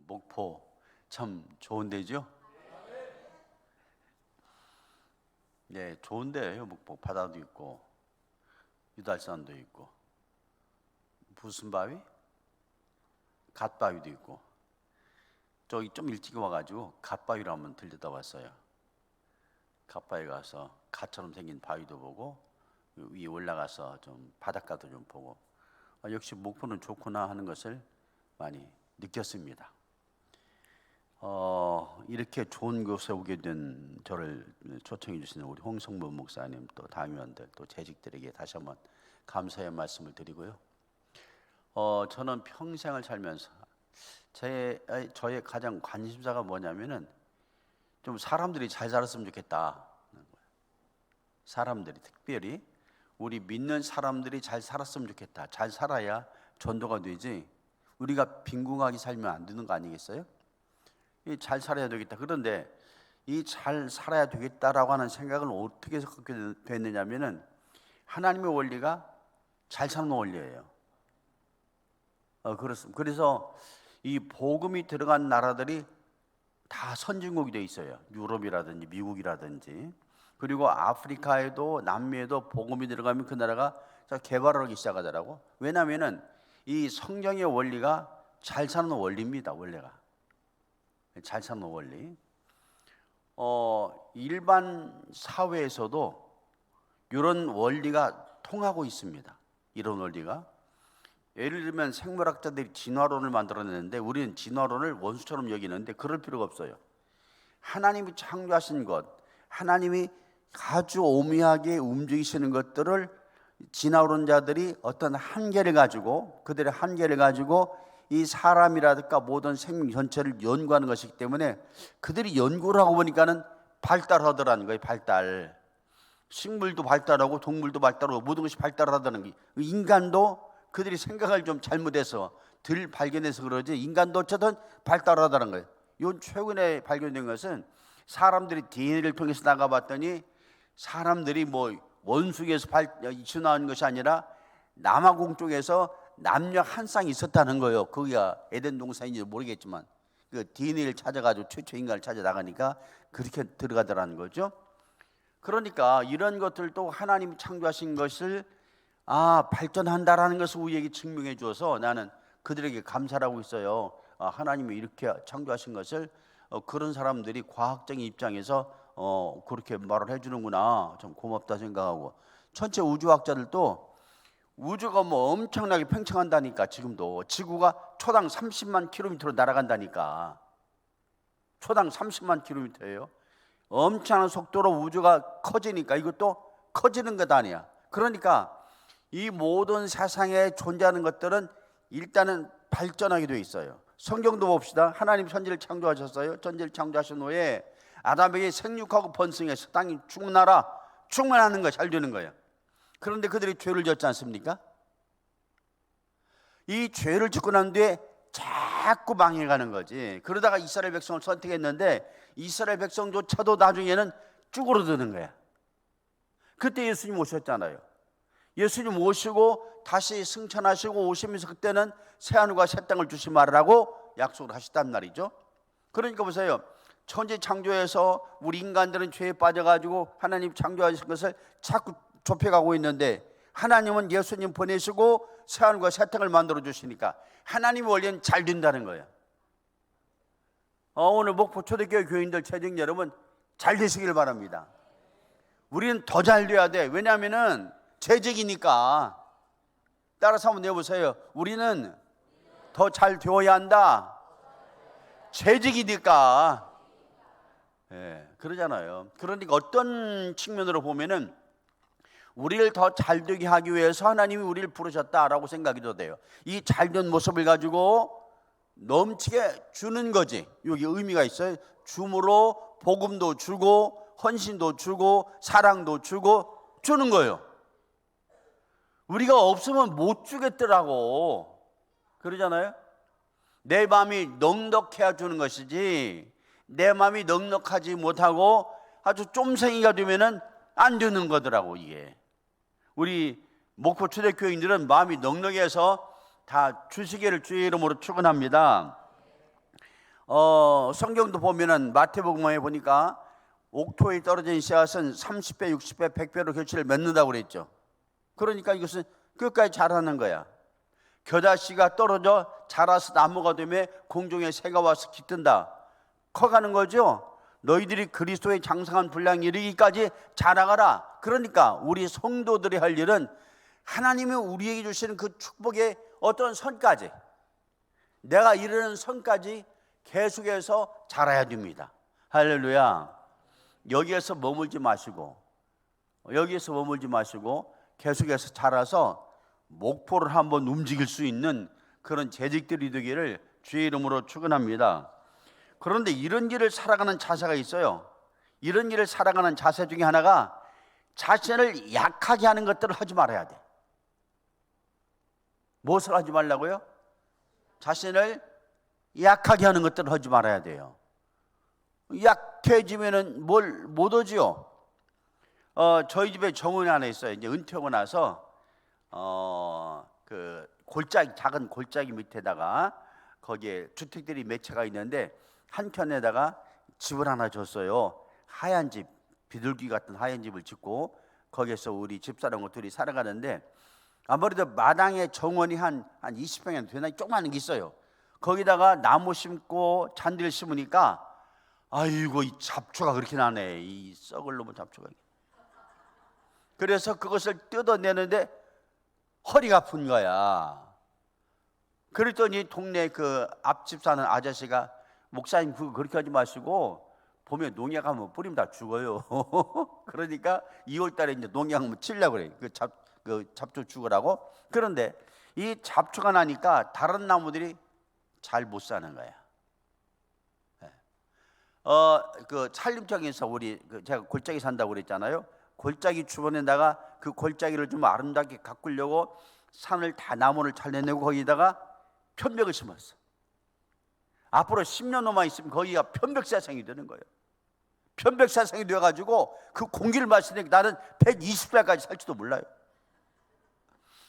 목포 참 좋은 데죠? 네, 좋은 데예요. 목포 바다도 있고 유달산도 있고 무슨 바위? 갓바위도 있고. 저기 좀 일찍 와가지고 갓바위를 한번 들렸다 왔어요. 갓바위 가서 갓처럼 생긴 바위도 보고 위에 올라가서 좀 바닷가도 좀 보고 역시 목포는 좋구나 하는 것을 많이 느꼈습니다. 이렇게 좋은 곳에 오게 된 저를 초청해 주시는 우리 홍성문 목사님, 또 당위원들, 또 재직들에게 다시 한번 감사의 말씀을 드리고요. 저는 평생을 살면서 저의 가장 관심사가 뭐냐면은 좀 사람들이 잘 살았으면 좋겠다. 사람들이, 특별히 우리 믿는 사람들이 잘 살았으면 좋겠다. 잘 살아야 전도가 되지. 우리가 빈궁하게 살면 안 되는 거 아니겠어요? 잘 살아야 되겠다. 그런데 이 잘 살아야 되겠다라고 하는 생각을 어떻게 해서 갖게 됐느냐면은 하나님의 원리가 잘 사는 원리예요. 그렇습니다. 그래서 이 복음이 들어간 나라들이 다 선진국이 돼 있어요. 유럽이라든지 미국이라든지. 그리고 아프리카에도 남미에도 복음이 들어가면 그 나라가 개발하기 시작하더라고. 왜냐하면은 이 성경의 원리가 잘 사는 원리입니다. 원래가 잘 사는 원리. 일반 사회에서도 이런 원리가 통하고 있습니다. 이런 원리가. 예를 들면 생물학자들이 진화론을 만들어내는데 우리는 진화론을 원수처럼 여기는데 그럴 필요가 없어요. 하나님이 창조하신 것, 하나님이 아주 오묘하게 움직이시는 것들을 진화론자들이 어떤 한계를 가지고, 그들의 한계를 가지고 이 사람이라든가 모든 생명 전체를 연구하는 것이기 때문에 그들이 연구를 하고 보니까는 발달하더라는 거예요. 발달. 식물도 발달하고 동물도 발달하고 모든 것이 발달하다는 게, 인간도 그들이 생각을 좀 잘못해서 덜 발견해서 그러지 인간도 어쨌든 발달하다는 거예요. 이건 최근에 발견된 것은 사람들이 DNA를 통해서 나가봤더니 사람들이 뭐 원숭이에서 진화한 것이 아니라 남아공 쪽에서 남녀 한 쌍이 있었다는 거예요. 거기가 에덴 동산인지 모르겠지만 그 DNA를 찾아가지고 최초 인간을 찾아 나가니까 그렇게 들어가더라는 거죠. 그러니까 이런 것들도 하나님이 창조하신 것을 발전한다라는 것을 우리에게 증명해 주어서 나는 그들에게 감사를 하고 있어요. 하나님이 이렇게 창조하신 것을 그런 사람들이 과학적인 입장에서 그렇게 말을 해주는구나. 좀 고맙다 생각하고, 전체 우주학자들도 우주가 뭐 엄청나게 팽창한다니까. 지금도 지구가 초당 30만 킬로미터로 날아간다니까. 초당 30만 킬로미터예요. 엄청난 속도로 우주가 커지니까 이것도 커지는 것 아니야. 그러니까 이 모든 세상에 존재하는 것들은 일단은 발전하게 되어 있어요. 성경도 봅시다. 하나님 천지를 창조하셨어요. 천지를 창조하신 후에 아담에게 생육하고 번성해서 땅이 충만하라. 충만하는 거 잘 되는 거예요. 그런데 그들이 죄를 졌지 않습니까? 이 죄를 짓고 난 뒤에 자꾸 망해가는 거지. 그러다가 이스라엘 백성을 선택했는데 이스라엘 백성조차도 나중에는 쭈그러드는 거야. 그때 예수님 오셨잖아요. 예수님 오시고 다시 승천하시고 오시면서 그때는 새하늘과 새 땅을 주시 말으라고 약속을 하셨단 말이죠. 그러니까 보세요. 천지 창조에서 우리 인간들은 죄에 빠져가지고 하나님 창조하신 것을 자꾸 좁혀가고 있는데 하나님은 예수님 보내시고 새하늘과 새 땅을 만들어 주시니까 하나님의 원리는 잘 된다는 거예요. 오늘 목포 초대교회 교인들 재직 여러분 잘 되시길 바랍니다. 우리는 더 잘 돼야 돼. 왜냐하면은 재직이니까. 따라서 한번 내보세요. 우리는 더 잘 되어야 한다. 재직이니까. 그러잖아요. 그러니까 어떤 측면으로 보면은 우리를 더 잘되게 하기 위해서 하나님이 우리를 부르셨다라고 생각이 돼요. 이 잘된 모습을 가지고 넘치게 주는 거지. 여기 의미가 있어요. 줌으로 복음도 주고 헌신도 주고 사랑도 주고 주는 거예요. 우리가 없으면 못 주겠더라고. 그러잖아요. 내 마음이 넉넉해야 주는 것이지 내 마음이 넉넉하지 못하고 아주 쫌생이가 되면은 안 되는 거더라고. 이게 우리 목포 초대교인들은 마음이 넉넉해서 다 주시기를 주의 이름으로 축원합니다. 성경도 보면은 마태복음에 보니까 옥토에 떨어진 씨앗은 30배, 60배, 100배로 결실을 맺는다고 그랬죠. 그러니까 이것은 끝까지 자라는 거야. 겨자씨가 떨어져 자라서 나무가 되며 공중에 새가 와서 깃든다. 커가는 거죠. 너희들이 그리스도의 장성한 분량에 이르기까지 자라가라. 그러니까 우리 성도들이 할 일은 하나님이 우리에게 주시는 그 축복의 어떤 선까지, 내가 이르는 선까지 계속해서 자라야 됩니다. 할렐루야. 여기에서 머물지 마시고 계속해서 자라서 목포를 한번 움직일 수 있는 그런 재직들이 되기를 주의 이름으로 축원합니다. 그런데 이런 길을 살아가는 자세가 있어요. 이런 길을 살아가는 자세 중에 하나가 자신을 약하게 하는 것들을 하지 말아야 돼. 무엇을 하지 말라고요? 자신을 약하게 하는 것들을 하지 말아야 돼요. 약해지면은 뭘 못 하지요. 저희 집에 정원이 하나 있어요. 이제 은퇴하고 나서 그 골짜기, 작은 골짜기 밑에다가 거기에 주택들이 몇 채가 있는데 한켠에다가 집을 하나 줬어요. 하얀 집, 비둘기 같은 하얀 집을 짓고 거기에서 우리 집사람과 둘이 살아가는데, 아무래도 마당에 정원이 한 20평이 되나 조그마한 게 있어요. 거기다가 나무 심고 잔디를 심으니까 아이고 이 잡초가 그렇게 나네. 이 썩을 놈의 잡초가. 그래서 그것을 뜯어내는데 허리가 아픈 거야. 그랬더니 동네 그 앞집 사는 아저씨가, 목사님 그거 그렇게 하지 마시고 봄에 농약 한번 뿌리면 다 죽어요. 그러니까 2월 달에 이제 농약 한번 치려고 그래요. 그 잡초 죽으라고. 그런데 이 잡초가 나니까 다른 나무들이 잘 못 사는 거야. 그 산림청에서 제가 골짜기 산다고 그랬잖아요. 골짜기 주변에다가 그 골짜기를 좀 아름답게 가꾸려고 산을 다 나무를 잘라내고 거기다가 편백을 심었어. 앞으로 10년 후만 있으면 거기가 편백사상이 되는 거예요. 편백사상이 되어가지고 그 공기를 마시니까 나는 120살까지 살지도 몰라요.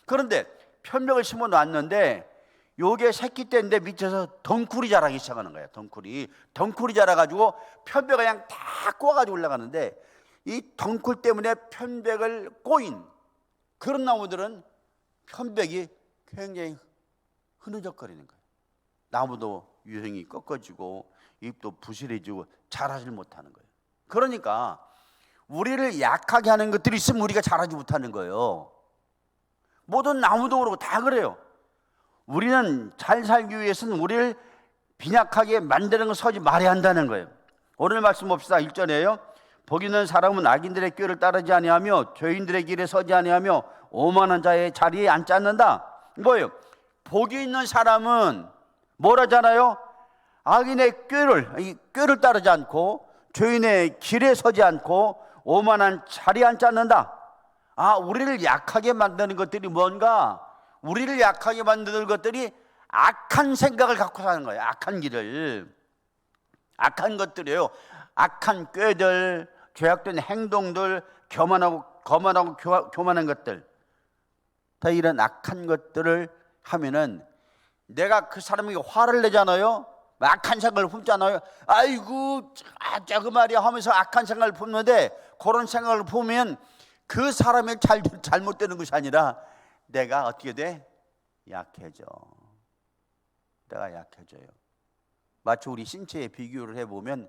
그런데 편백을 심어 놨는데 요게 새끼 때인데 밑에서 덩쿨이 자라기 시작하는 거예요. 덩쿨이 자라가지고 편백을 그냥 다 꼬아가지고 올라가는데, 이 덩쿨 때문에 편백을 꼬인 그런 나무들은 편백이 굉장히 흐느적거리는 거예요. 나무도 유형이 꺾어지고 잎도 부실해지고 자라질 못하는 거예요. 그러니까 우리를 약하게 하는 것들이 있으면 우리가 자라지 못하는 거예요. 모든 나무도 그렇고 다 그래요. 우리는 잘 살기 위해서는 우리를 빈약하게 만드는 걸 서지 말아야 한다는 거예요. 오늘 말씀 봅시다. 1절에요. 복 있는 사람은 악인들의 꾀를 따르지 아니하며 죄인들의 길에 서지 아니하며 오만한 자의 자리에 앉지 않는다. 뭐예요? 복이 있는 사람은 뭐라잖아요? 악인의 꾀를 따르지 않고 죄인의 길에 서지 않고 오만한 자리에 앉지 않는다. 우리를 약하게 만드는 것들이 뭔가? 우리를 약하게 만드는 것들이 악한 생각을 갖고 사는 거예요. 악한 길을, 악한 것들이에요. 악한 꾀들, 죄악된 행동들, 교만한 것들, 다 이런 악한 것들을 하면은 내가 그 사람에게 화를 내잖아요. 악한 생각을 품잖아요. 아이고 그 말이야 하면서 악한 생각을 품는데, 그런 생각을 품으면 그 사람이 잘못되는 것이 아니라 내가 어떻게 돼? 약해져. 내가 약해져요. 마치 우리 신체에 비교를 해보면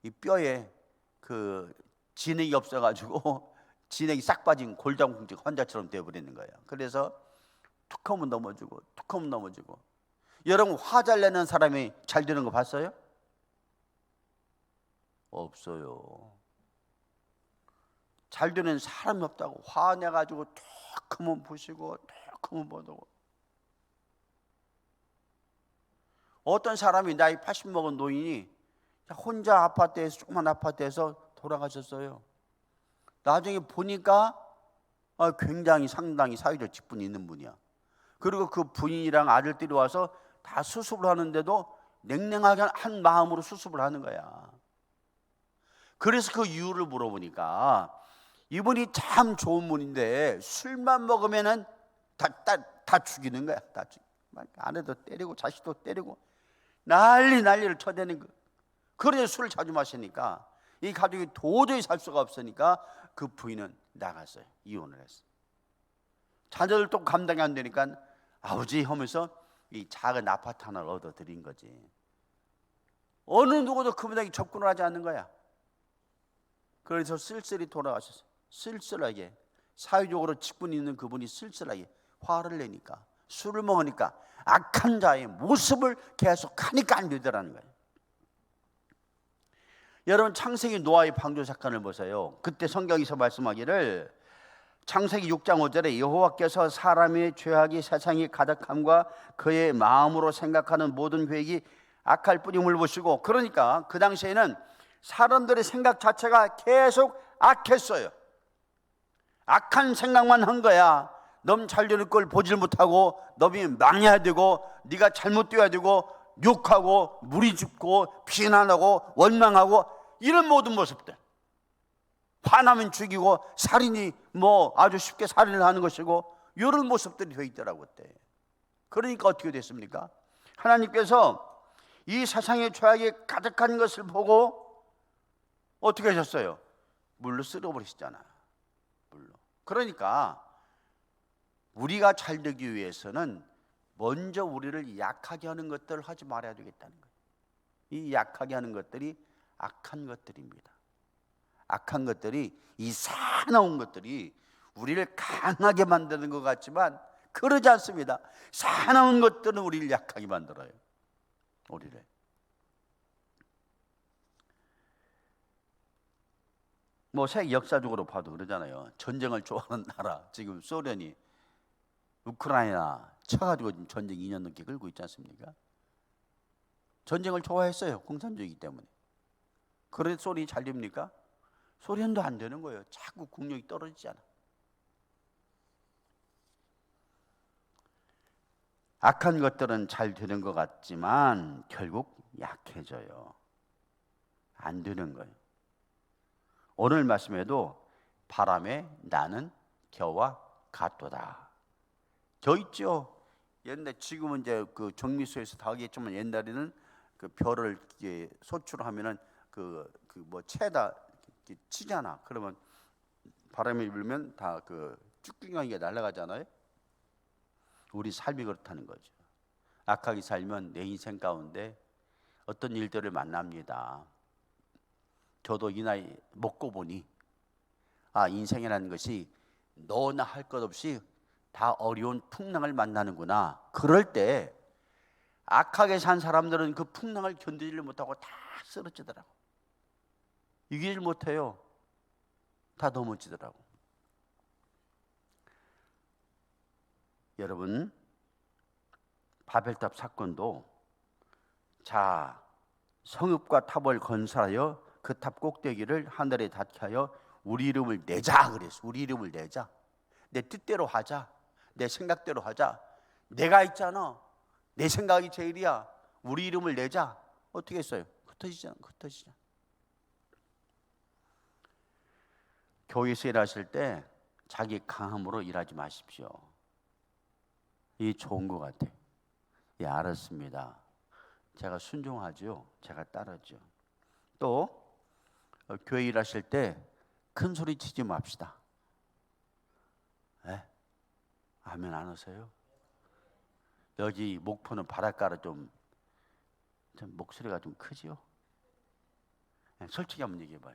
이 뼈에 그 진액이 없어가지고 진액이 싹 빠진 골다공증 환자처럼 되어버리는 거예요. 그래서 툭 하면 넘어지고 툭 하면 넘어지고. 여러분 화 잘 내는 사람이 잘 되는 거 봤어요? 없어요. 잘 되는 사람이 없다고. 화내가지고 툭 하면 부시고 툭 하면 보고. 어떤 사람이 나이 80 먹은 노인이 혼자 아파트에서, 조그만 아파트에서 돌아가셨어요. 나중에 보니까 굉장히 상당히 사회적 직분이 있는 분이야. 그리고 그 부인이랑 아들들이 와서 다 수습을 하는데도 냉랭하게 한 마음으로 수습을 하는 거야. 그래서 그 이유를 물어보니까 이분이 참 좋은 분인데 술만 먹으면은 다 죽이는 거야. 다 아내도 때리고 자식도 때리고. 난리를 쳐대는 거. 그래서 술을 자주 마시니까 이 가족이 도저히 살 수가 없으니까 그 부인은 나갔어요. 이혼을 했어요. 자녀들도 감당이 안 되니까 아버지 하면서 이 작은 아파트 하나를 얻어 드린 거지. 어느 누구도 그분에게 접근을 하지 않는 거야. 그래서 쓸쓸히 돌아가셨어요. 쓸쓸하게, 사회적으로 직분이 있는 그분이 쓸쓸하게 화를 내니까, 술을 먹으니까 악한 자의 모습을 계속 하니까 안 되더라는 거예요. 여러분, 창세기 노아의 방주 사건을 보세요. 그때 성경에서 말씀하기를, 창세기 6장 5절에 여호와께서 사람의 죄악이 세상에 가득함과 그의 마음으로 생각하는 모든 계획이 악할 뿐임을 보시고, 그러니까 그 당시에는 사람들의 생각 자체가 계속 악했어요. 악한 생각만 한 거야. 넌 잘 되는 걸 보질 못하고 너이 망해야 되고 네가 잘못되어야 되고 욕하고 무리짓고 비난하고 원망하고 이런 모든 모습들. 화나면 죽이고 살인이 아주 쉽게 살인을 하는 것이고 이런 모습들이 되어 있더라고 그때. 그러니까 어떻게 됐습니까? 하나님께서 이 세상의 죄악이 가득한 것을 보고 어떻게 하셨어요? 물로 쓸어버리시잖아요. 물로. 그러니까 우리가 잘 되기 위해서는 먼저 우리를 약하게 하는 것들을 하지 말아야 되겠다는 거예요. 이 약하게 하는 것들이 악한 것들입니다. 악한 것들이, 이 사나운 것들이 우리를 강하게 만드는 것 같지만 그러지 않습니다. 사나운 것들은 우리를 약하게 만들어요. 우리를. 세계 역사적으로 봐도 그러잖아요. 전쟁을 좋아하는 나라, 지금 소련이 우크라이나 쳐가지고 지금 전쟁 2년 넘게 끌고 있지 않습니까? 전쟁을 좋아했어요. 공산주의이기 때문에. 그래서 소련이 잘 됩니까? 소련도 안 되는 거예요. 자꾸 국력이 떨어지잖아. 악한 것들은 잘 되는 것 같지만 결국 약해져요. 안 되는 거예요. 오늘 말씀에도 바람에 나는 겨와 같도다. 겨 있죠. 옛날 지금은 이제 그 정미소에서 다 하겠지만 옛날에는 그 별을 이제 소출하면은 채에다 치잖아. 그러면 바람이 불면 다 그 쭈꾸미가 날아가잖아요. 우리 삶이 그렇다는 거죠. 악하게 살면 내 인생 가운데 어떤 일들을 만납니다. 저도 이 나이 먹고 보니 인생이라는 것이 너나 할 것 없이 다 어려운 풍랑을 만나는구나. 그럴 때 악하게 산 사람들은 그 풍랑을 견디지를 못하고 다 쓰러지더라고. 이기질 못해요. 다 넘어지더라고. 여러분, 바벨탑 사건도 성읍과 탑을 건설하여 그 탑 꼭대기를 하늘에 닿게 하여 우리 이름을 내자 그랬어. 우리 이름을 내자. 내 뜻대로 하자. 내 생각대로 하자. 내가 있잖아. 내 생각이 제일이야. 우리 이름을 내자. 어떻게 했어요? 흩어지잖아. 교회에서 일하실 때 자기 강함으로 일하지 마십시오. 이게 좋은 것 같아요. 예, 알았습니다. 제가 순종하죠. 제가 따르죠. 또 교회 일하실 때 큰 소리 치지 맙시다. 네? 아멘 안 하세요? 여기 목포는 바닷가라 좀 목소리가 좀 크지요? 네, 솔직히 한번 얘기해봐요.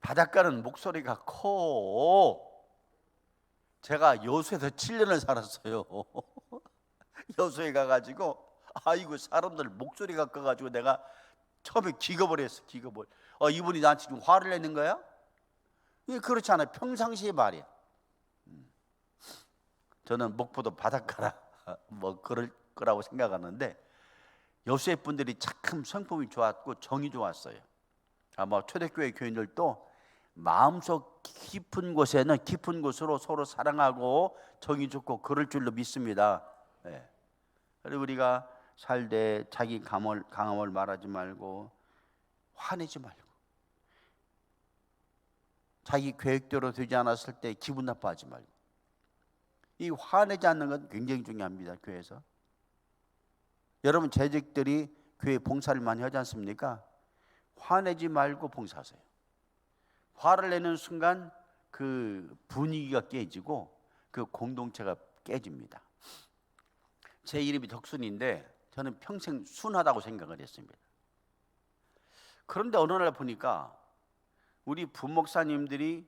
바닷가는 목소리가 커. 제가 여수에서 7년을 살았어요. 여수에 가가지고 아이고 사람들 목소리가 커가지고 내가 처음에 기겁을 했어. 기겁을. 이분이 나한테 지금 화를 내는 거야? 이게 그렇지 않아요. 평상시의 말이야. 저는 목포도 바닷가라 그럴 거라고 생각하는데 여수의 분들이 참 성품이 좋았고 정이 좋았어요. 아마 초대교회 교인들도 마음속 깊은 곳에는 깊은 곳으로 서로 사랑하고 정이 좋고 그럴 줄로 믿습니다. 네. 그리고 우리가 살되 자기 강함을 말하지 말고 화내지 말고 자기 계획대로 되지 않았을 때 기분 나빠하지 말고 이 화내지 않는 건 굉장히 중요합니다. 교회에서 여러분 재직들이 교회 봉사를 많이 하지 않습니까? 화내지 말고 봉사하세요. 화를 내는 순간 그 분위기가 깨지고 그 공동체가 깨집니다. 제 이름이 덕순인데 저는 평생 순하다고 생각을 했습니다. 그런데 어느 날 보니까 우리 부목사님들이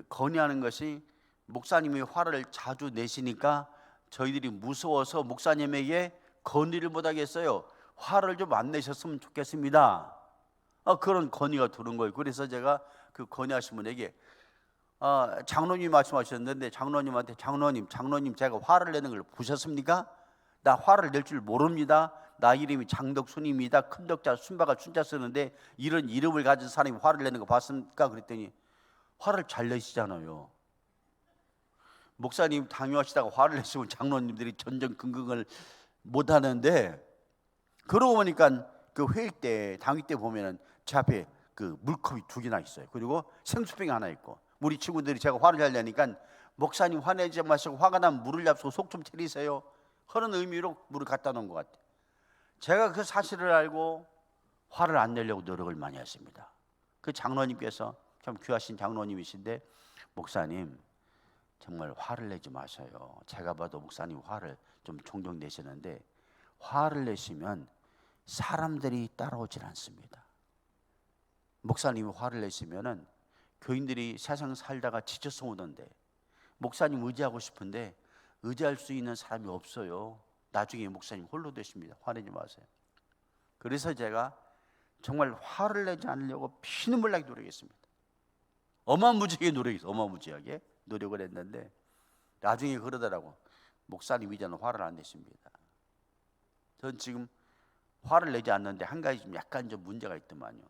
건의하는 것이 목사님이 화를 자주 내시니까 저희들이 무서워서 목사님에게 건의를 못하겠어요. 화를 좀 안 내셨으면 좋겠습니다. 그런 건의가 들은 거예요. 그래서 제가 그 건의하신 분에게 장로님 말씀하셨는데 장로님한테 장로님 제가 화를 내는 걸 보셨습니까? 나 화를 낼 줄 모릅니다. 나 이름이 장덕순입니다. 큰 덕자 순바가 순자 쓰는데 이런 이름을 가진 사람이 화를 내는 거 봤습니까? 그랬더니 화를 잘 내시잖아요. 목사님 당뇨하시다가 화를 내시면 장로님들이 전전긍긍을 못 하는데, 그러고 보니까 그 회의 때 당위 때 보면은 제 앞에 그 물컵이 2개나 있어요. 그리고 생수병이 하나 있고, 우리 친구들이 제가 화를 잘 내니까 목사님 화내지 마시고 화가 나면 물을 잡수고 속 좀 차리세요 하는 의미로 물을 갖다 놓은 것 같아요. 제가 그 사실을 알고 화를 안 내려고 노력을 많이 했습니다. 그 장로님께서 참 귀하신 장로님이신데, 목사님 정말 화를 내지 마셔요. 제가 봐도 목사님 화를 좀 종종 내시는데 화를 내시면 사람들이 따라오질 않습니다. 목사님이 화를 내시면은 교인들이 세상 살다가 지쳐서 오던데 목사님 의지하고 싶은데 의지할 수 있는 사람이 없어요. 나중에 목사님 홀로 되십니다. 화내지 마세요. 그래서 제가 정말 화를 내지 않으려고 피눈물 나게 노력했습니다. 어마무지하게 노력했어요. 어마무지하게 노력을 했는데 나중에 그러더라고. 목사님 이제는 화를 안 내십니다. 전 지금 화를 내지 않는데 한 가지 좀 약간 좀 문제가 있더만요.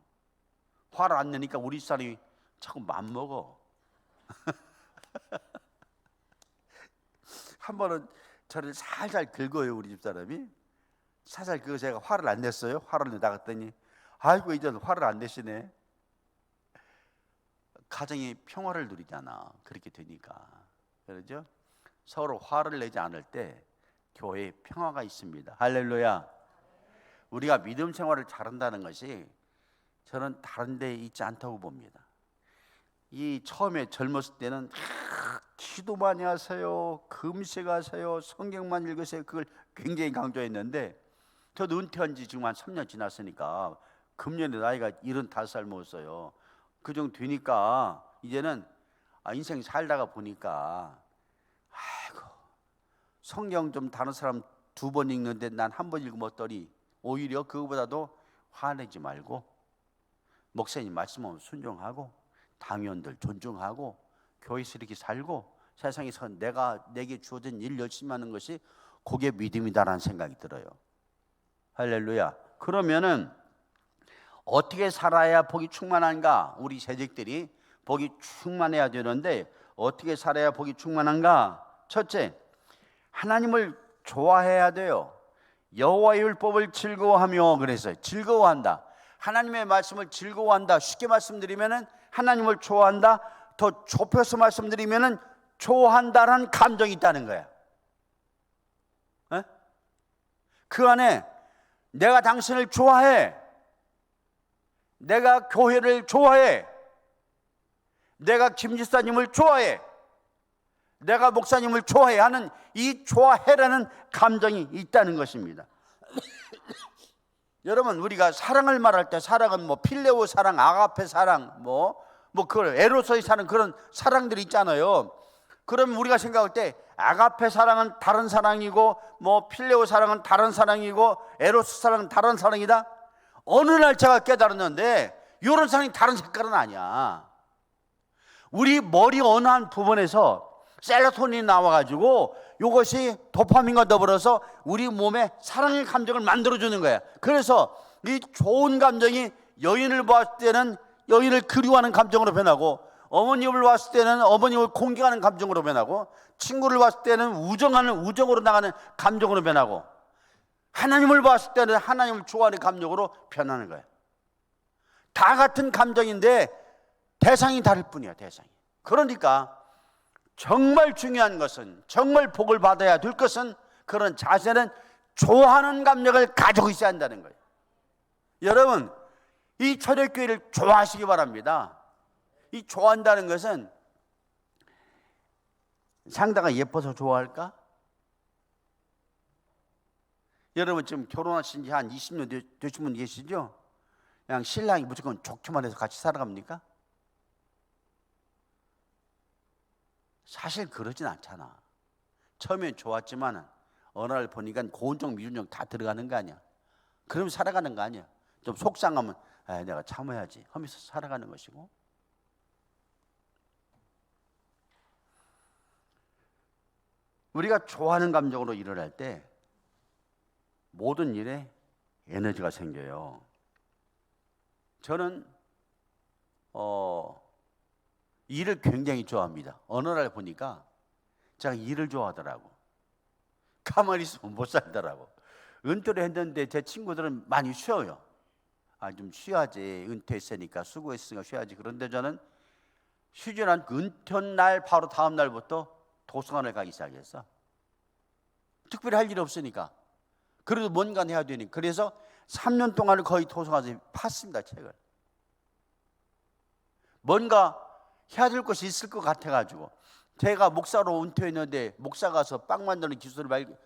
화를 안 내니까 우리 사람이 자꾸 맘먹어. 한 번은 저를 살살 긁어요. 우리 집사람이 살살 긁어. 제가 화를 안 냈어요. 화를 내 나갔더니 아이고 이제는 화를 안 내시네. 가정이 평화를 누리잖아. 그렇게 되니까. 그렇죠? 서로 화를 내지 않을 때 교회에 평화가 있습니다. 할렐루야. 우리가 믿음 생활을 잘한다는 것이 저는 다른 데 있지 않다고 봅니다. 이 처음에 젊었을 때는 기도 많이 하세요, 금식하세요, 성경만 읽으세요, 그걸 굉장히 강조했는데 저도 은퇴한 지 지금 한 3년 지났으니까 금년에 나이가 75살 먹었어요. 그 정도 되니까 이제는 인생 살다가 보니까 아이고 성경 좀 다른 사람 2번 읽는데 난 1번 읽으면 오히려 그거보다도 화내지 말고 목사님 말씀하면 순종하고 당연들 존중하고 교회에서 이렇게 살고 세상에서 내게 주어진 일 열심히 하는 것이 그게 믿음이다라는 생각이 들어요. 할렐루야. 그러면은 어떻게 살아야 복이 충만한가? 우리 재직들이 복이 충만해야 되는데 어떻게 살아야 복이 충만한가? 첫째, 하나님을 좋아해야 돼요. 여호와의 율법을 즐거워하며, 그래서 즐거워한다. 하나님의 말씀을 즐거워한다. 쉽게 말씀드리면은 하나님을 좋아한다. 더 좁혀서 말씀드리면은 좋아한다라는 감정이 있다는 거야. 에? 그 안에 내가 당신을 좋아해, 내가 교회를 좋아해, 내가 김지사님을 좋아해, 내가 목사님을 좋아해 하는 이 좋아해라는 감정이 있다는 것입니다. 여러분, 우리가 사랑을 말할 때 사랑은 뭐 필레오 사랑, 아가페 사랑, 그 에로서의 사랑, 그런 사랑들이 있잖아요. 그러면 우리가 생각할 때 아가페 사랑은 다른 사랑이고 필레오 사랑은 다른 사랑이고 에로스 사랑은 다른 사랑이다. 어느 날 제가 깨달았는데 이런 사랑이 다른 색깔은 아니야. 우리 머리 어느 한 부분에서 셀로토닌이 나와가지고 이것이 도파민과 더불어서 우리 몸에 사랑의 감정을 만들어주는 거야. 그래서 이 좋은 감정이 여인을 봤을 때는 여인을 그리워하는 감정으로 변하고, 어머님을 봤을 때는 어머님을 공경하는 감정으로 변하고, 친구를 봤을 때는 우정으로 나가는 감정으로 변하고, 하나님을 봤을 때는 하나님을 좋아하는 감정으로 변하는 거야. 다 같은 감정인데 대상이 다를 뿐이야. 대상이. 그러니까 정말 중요한 것은, 정말 복을 받아야 될 것은, 그런 자세는 좋아하는 감정을 가지고 있어야 한다는 거예요. 여러분, 이 초대교회를 좋아하시기 바랍니다. 이 좋아한다는 것은 상대가 예뻐서 좋아할까? 여러분 지금 결혼하신 지 한 20년 되신 분 계시죠? 그냥 신랑이 무조건 좋기만 해서 같이 살아갑니까? 사실 그러진 않잖아. 처음엔 좋았지만 어느 날 보니까 고운정 미운정 다 들어가는 거 아니야. 그럼 살아가는 거 아니야. 좀 속상하면 내가 참아야지 하면서 살아가는 것이고, 우리가 좋아하는 감정으로 일을 할 때 모든 일에 에너지가 생겨요. 저는 일을 굉장히 좋아합니다. 어느 날 보니까 제가 일을 좋아하더라고. 가만히 있으면 못 살더라고. 은퇴를 했는데 제 친구들은 많이 쉬어요. 좀 쉬어야지, 은퇴했으니까, 수고했으니까 쉬어야지. 그런데 저는 쉬지 않고 은퇴날 바로 다음 날부터 도서관을 가기 시작했어. 특별히 할 일이 없으니까. 그래도 뭔가 해야 되니. 그래서 3년 동안을 거의 도서관에서 팠습니다, 책을. 뭔가 해야 될 것이 있을 것 같아가지고. 제가 목사로 은퇴했는데 목사 가서 빵 만드는 기술을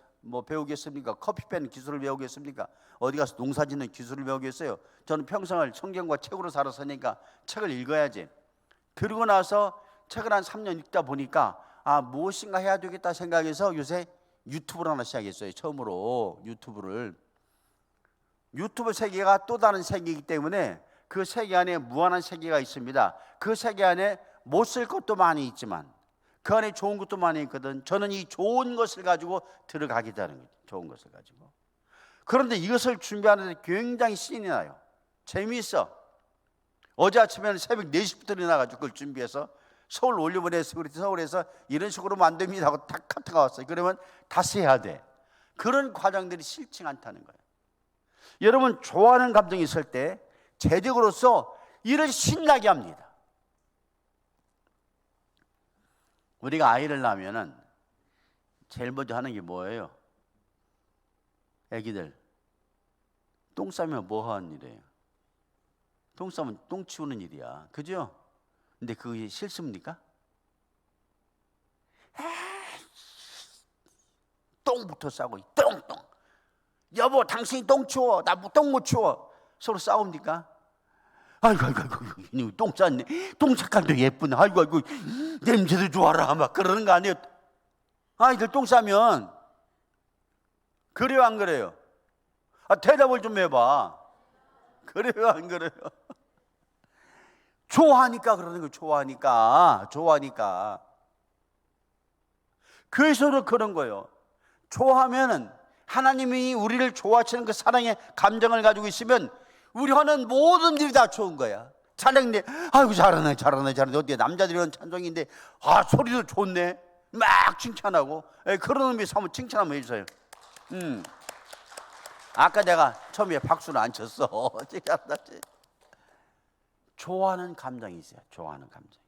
배우겠습니까? 커피 빼는 기술을 배우겠습니까? 어디 가서 농사 짓는 기술을 배우겠어요? 저는 평생을 성경과 책으로 살았으니까 책을 읽어야지. 그러고 나서 책을 한 3년 읽다 보니까 무엇인가 해야 되겠다 생각해서 요새 유튜브를 하나 시작했어요. 처음으로 유튜브 세계가 또 다른 세계이기 때문에 그 세계 안에 무한한 세계가 있습니다. 그 세계 안에 못 쓸 것도 많이 있지만 그 안에 좋은 것도 많이 있거든. 저는 이 좋은 것을 가지고 들어가겠다는 거죠. 좋은 것을 가지고. 그런데 이것을 준비하는데 굉장히 신이 나요. 재미있어. 어제 아침에는 새벽 4시부터 일어나가지고 그걸 준비해서 서울 올리브네스 서울에서 이런 식으로 만듭니다 하고 딱 카트가 왔어요. 그러면 다시 해야 돼. 그런 과정들이 싫지 않다는 거예요. 여러분, 좋아하는 감정이 있을 때 제적으로서 일을 신나게 합니다. 우리가 아이를 낳으면은 제일 먼저 하는 게 뭐예요? 애기들 똥 싸면 뭐 하는 일이에요? 똥 싸면 똥 치우는 일이야, 그죠? 근데 그게 싫습니까? 똥부터 싸고 똥 여보 당신이 똥 치워, 나 똥 못 치워. 서로 싸웁니까? 아이고 똥 쌌네. 똥 색깔도 예쁘네. 아이고 냄새도 좋아라 막 그러는 거 아니에요? 아이들 똥 싸면. 그래요 안 그래요? 대답을 좀 해봐. 그래요 안 그래요? 좋아하니까 그러는 거예요. 좋아하니까. 그래서도 그런 거예요. 좋아하면은 하나님이 우리를 좋아하시는 그 사랑의 감정을 가지고 있으면 우리 하는 모든 일이 다 좋은 거야. 찬양인데 아이고 잘하네. 어떻게 남자들이 하는 찬송인데 소리도 좋네. 막 칭찬하고. 그런 의미에서 한번 칭찬 한번 해주세요. 아까 내가 처음에 박수를 안 쳤어. 좋아하는 감정이 있어요. 좋아하는 감정.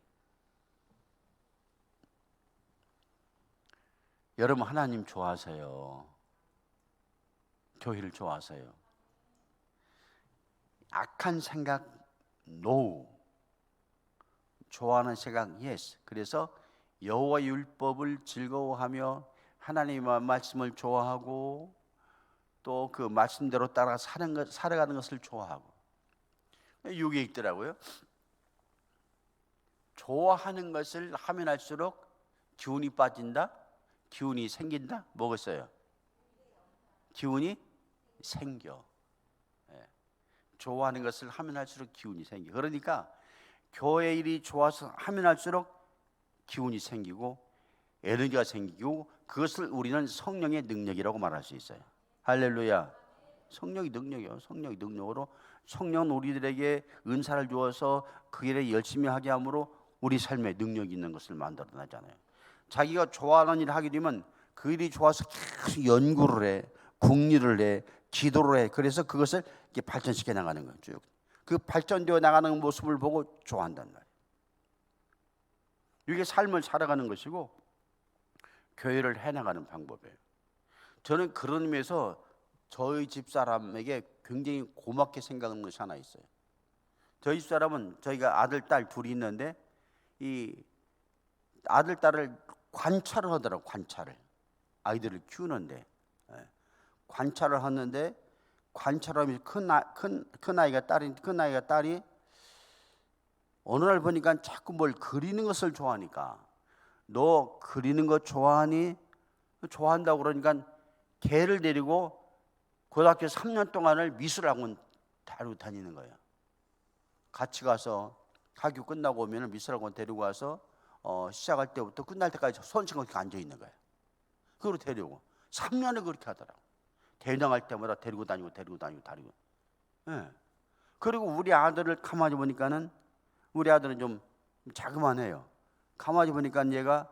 여러분, 하나님 좋아하세요? 교회를 좋아하세요? 악한 생각 no, 좋아하는 생각 yes. 그래서 여호와 율법을 즐거워하며 하나님의 말씀을 좋아하고 또 그 말씀대로 따라 살아가는 것을 좋아하고. 이게 있더라고요. 좋아하는 것을 하면 할수록 기운이 빠진다, 기운이 생긴다. 뭐겠어요? 기운이 생겨. 좋아하는 것을 하면 할수록 기운이 생겨. 그러니까 교회 일이 좋아서 하면 할수록 기운이 생기고 에너지가 생기고, 그것을 우리는 성령의 능력이라고 말할 수 있어요. 할렐루야. 성령의 능력이요. 성령의 능력으로 성령은 우리들에게 은사를 주어서 그 일에 열심히 하게 함으로 우리 삶에 능력이 있는 것을 만들어내잖아요. 자기가 좋아하는 일을 하게 되면 그 일이 좋아서 계속 연구를 해, 궁리를 해, 기도를 해. 그래서 그것을 이렇게 발전시켜 나가는 거예요. 쭉. 그 발전되어 나가는 모습을 보고 좋아한단 말이에요. 이게 삶을 살아가는 것이고 교회를 해나가는 방법이에요. 저는 그런 의미에서 저희 집사람에게 굉장히 고맙게 생각하는 것이 하나 있어요. 저희 집사람은 저희가 아들, 딸 둘이 있는데 이 아들, 딸을 관찰을 하더라고요. 관찰을. 아이들을 키우는데 관찰을 하는데 관찰하면서 큰 아이가 딸이 어느 날 보니까 자꾸 뭘 그리는 것을 좋아하니까 너 그리는 거 좋아하니? 좋아한다고 그러니까 걔를 데리고 고등학교 3년 동안을 미술학원 데리고 다니는 거예요. 같이 가서 학교 끝나고 오면 미술학원 데리고 가서 시작할 때부터 끝날 때까지 손짓없이 앉아 있는 거예요. 그걸 데리고 3년을 그렇게 하더라고. 대회장할 때마다 데리고 다니고. 예. 그리고 우리 아들을 가만히 보니까는 우리 아들은 좀 자그만해요. 가만히 보니까 얘가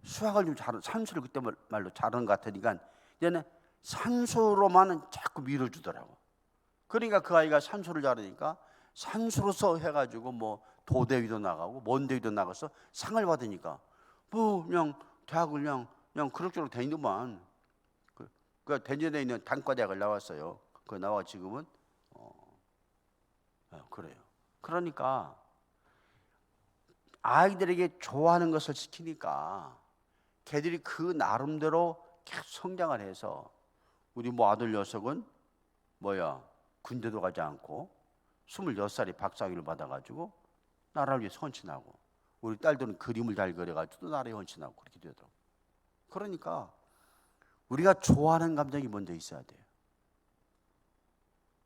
수학을 좀 산수를 그때 말로 잘하는 것 같으니까 얘는 산수로만은 자꾸 밀어주더라고. 그러니까 그 아이가 산수를 잘하니까 산수로서 해가지고 뭐 도대위도 나가고 먼대위도 나가서 상을 받으니까 뭐 그냥 대학을 그냥 그럭저럭 다니더만. 그 대전에 있는 단과대학을 나왔어요. 그 나와 지금은 그래요. 그러니까 아이들에게 좋아하는 것을 시키니까 걔들이 그 나름대로 계속 성장을 해서 우리 뭐 아들 녀석은 군대도 가지 않고 26살에 박사학위를 받아가지고 나라를 위해 헌신하고 우리 딸들은 그림을 잘 그려가지고 또 나라에 헌신하고 그렇게 되더라고. 그러니까 우리가 좋아하는 감정이 먼저 있어야 돼요.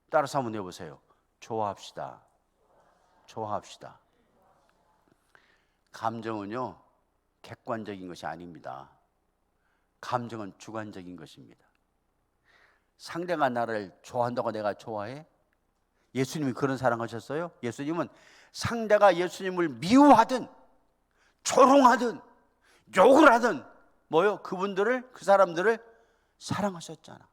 따라서 한번 해보세요. 좋아합시다. 감정은요 객관적인 것이 아닙니다. 감정은 주관적인 것입니다. 상대가 나를 좋아한다고 내가 좋아해? 예수님이 그런 사랑하셨어요? 예수님은 상대가 예수님을 미워하든 조롱하든 욕을 하든 그 사람들을 사랑하셨잖아.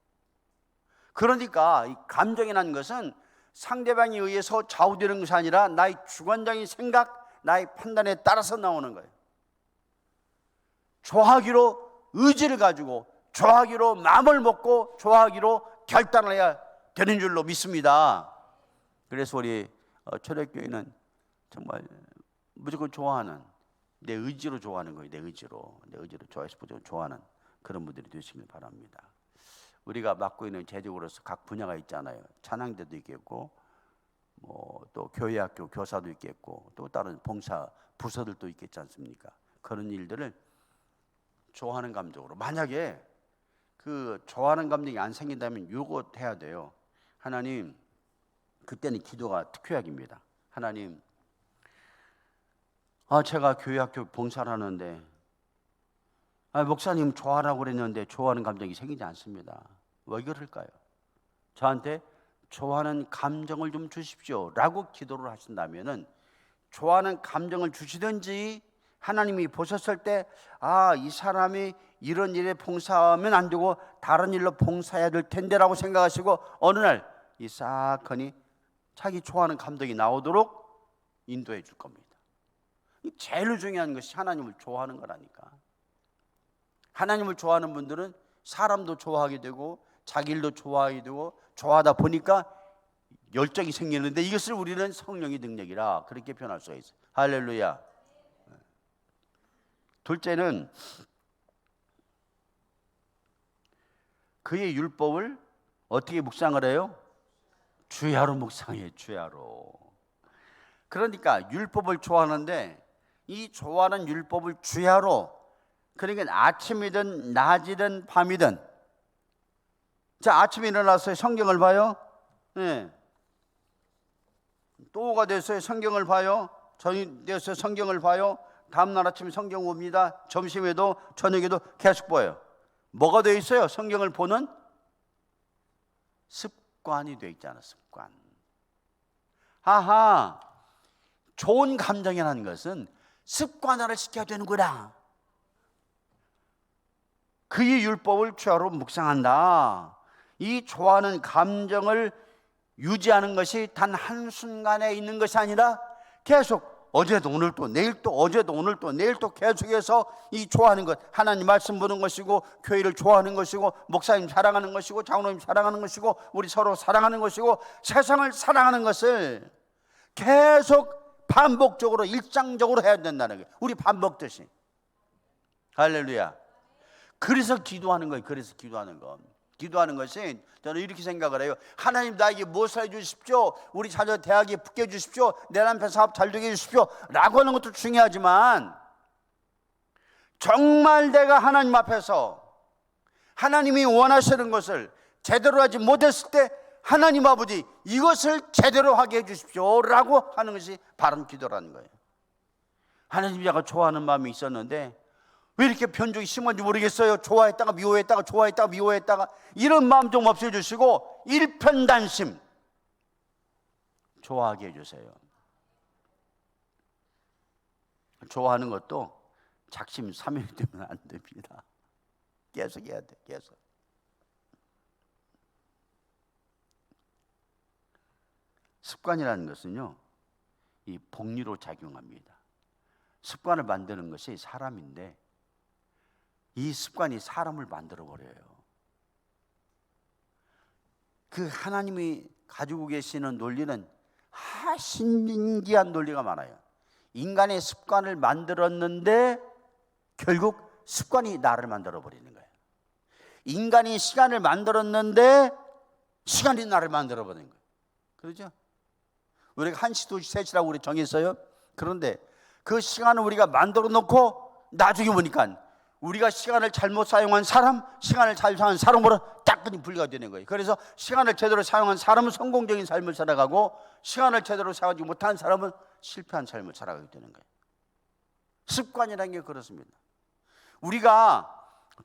그러니까 이 감정이라는 것은 상대방에 의해서 좌우되는 것이 아니라 나의 주관적인 생각, 나의 판단에 따라서 나오는 거예요. 좋아하기로 의지를 가지고 좋아하기로 마음을 먹고 좋아하기로 결단을 해야 되는 줄로 믿습니다. 그래서 우리 초대교회는 정말 무조건 좋아하는 내 의지로 좋아하는 거예요. 내 의지로 좋아해서 좋아하는 그런 분들이 되시길 바랍니다. 우리가 맡고 있는 재직으로서 각 분야가 있잖아요. 찬양대도 있겠고 또 교회학교 교사도 있겠고 또 다른 봉사 부서들도 있겠지 않습니까? 그런 일들을 좋아하는 감정으로, 만약에 그 좋아하는 감정이 안 생긴다면 요거 해야 돼요. 하나님, 그때는 기도가 특효약입니다. 하나님, 제가 교회학교 봉사를 하는데 목사님 좋아하라고 그랬는데 좋아하는 감정이 생기지 않습니다. 왜 그럴까요? 저한테 좋아하는 감정을 좀 주십시오 라고 기도를 하신다면은 좋아하는 감정을 주시든지 하나님이 보셨을 때 이 사람이 이런 일에 봉사하면 안 되고 다른 일로 봉사해야 될 텐데 라고 생각하시고 어느 날 이 사건이 자기 좋아하는 감정이 나오도록 인도해 줄 겁니다. 제일 중요한 것이 하나님을 좋아하는 거라니까. 하나님을 좋아하는 분들은 사람도 좋아하게 되고 자기 일도 좋아하게 되고 좋아하다 보니까 열정이 생기는데 이것을 우리는 성령의 능력이라 그렇게 표현할 수가 있어요. 할렐루야. 둘째는 그의 율법을 어떻게 묵상을 해요? 주야로 묵상해요. 주야로. 그러니까 율법을 좋아하는데 이 좋아하는 율법을 주야로, 그러니까 아침이든 낮이든 밤이든, 자, 아침에 일어나서 성경을 봐요. 네. 또 오후가 됐어요. 성경을 봐요. 저녁이 됐어요. 성경을 봐요. 다음날 아침에 성경 봅니다. 점심에도 저녁에도 계속 봐요. 뭐가 되어 있어요? 성경을 보는 습관이 되어 있잖아. 습관. 좋은 감정이라는 것은 습관화를 시켜야 되는구나. 그의 율법을 주야로 묵상한다. 이 좋아하는 감정을 유지하는 것이 단 한순간에 있는 것이 아니라 계속 어제도 오늘 또 내일 또 어제도 오늘 또 내일 또 계속해서 이 좋아하는 것, 하나님 말씀 보는 것이고 교회를 좋아하는 것이고 목사님 사랑하는 것이고 장로님 사랑하는 것이고 우리 서로 사랑하는 것이고 세상을 사랑하는 것을 계속 반복적으로 일상적으로 해야 된다는 거예요. 우리 밥 먹듯이. 할렐루야. 그래서 기도하는 거예요. 그래서 기도하는 거. 기도하는 것이 저는 이렇게 생각을 해요. 하나님 나에게 무엇을 해주십시오. 우리 자녀 대학에 붙게 해주십시오. 내 남편 사업 잘 되게 해주십시오 라고 하는 것도 중요하지만 정말 내가 하나님 앞에서 하나님이 원하시는 것을 제대로 하지 못했을 때 하나님 아버지 이것을 제대로 하게 해주십시오 라고 하는 것이 바른 기도라는 거예요. 하나님이 제가 좋아하는 마음이 있었는데 왜 이렇게 변종이 심한지 모르겠어요. 좋아했다가 미워했다가 좋아했다가 미워했다가 이런 마음 좀 없애주시고 일편단심 좋아하게 해주세요. 좋아하는 것도 작심삼일이 되면 안 됩니다. 계속 해야 돼. 계속. 습관이라는 것은요 이 복리로 작용합니다. 습관을 만드는 것이 사람인데 이 습관이 사람을 만들어 버려요. 그 하나님이 가지고 계시는 논리는 신기한 논리가 많아요. 인간의 습관을 만들었는데 결국 습관이 나를 만들어 버리는 거예요. 인간이 시간을 만들었는데 시간이 나를 만들어 버리는 거예요. 그렇죠? 우리가 1시, 2시, 3시라고 우리 정했어요. 그런데 그 시간을 우리가 만들어 놓고 나중에 보니까 우리가 시간을 잘못 사용한 사람, 시간을 잘 사용한 사람으로 딱히 분리가 되는 거예요. 그래서 시간을 제대로 사용한 사람은 성공적인 삶을 살아가고 시간을 제대로 사용하지 못한 사람은 실패한 삶을 살아가게 되는 거예요. 습관이라는 게 그렇습니다. 우리가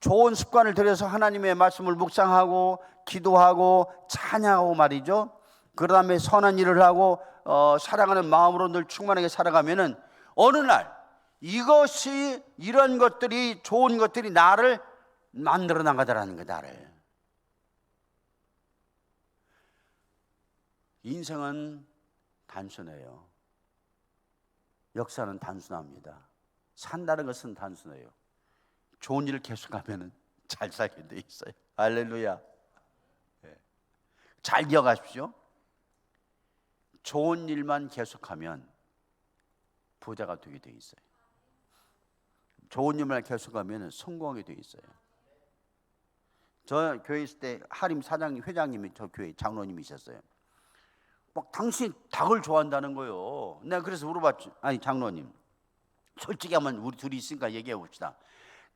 좋은 습관을 들여서 하나님의 말씀을 묵상하고 기도하고 찬양하고 말이죠. 그 다음에 선한 일을 하고 사랑하는 마음으로 늘 충만하게 살아가면은 어느 날 이것이 이런 것들이 좋은 것들이 나를 만들어 나가더라는 거야. 나를. 인생은 단순해요. 역사는 단순합니다. 산다는 것은 단순해요. 좋은 일을 계속하면 잘 살게 돼 있어요. 할렐루야. 잘 기억하십시오. 좋은 일만 계속하면 부자가 되게 돼 있어요. 좋은 일만 계속하면 성공하게 돼 있어요. 저 교회 있을 때 하림 사장님, 회장님이 저 교회 장로님이셨어요. 막 당신 닭을 좋아한다는 거예요. 내가 그래서 물어봤지. 아니 장로님, 솔직히 한번 우리 둘이 있으니까 얘기해 봅시다.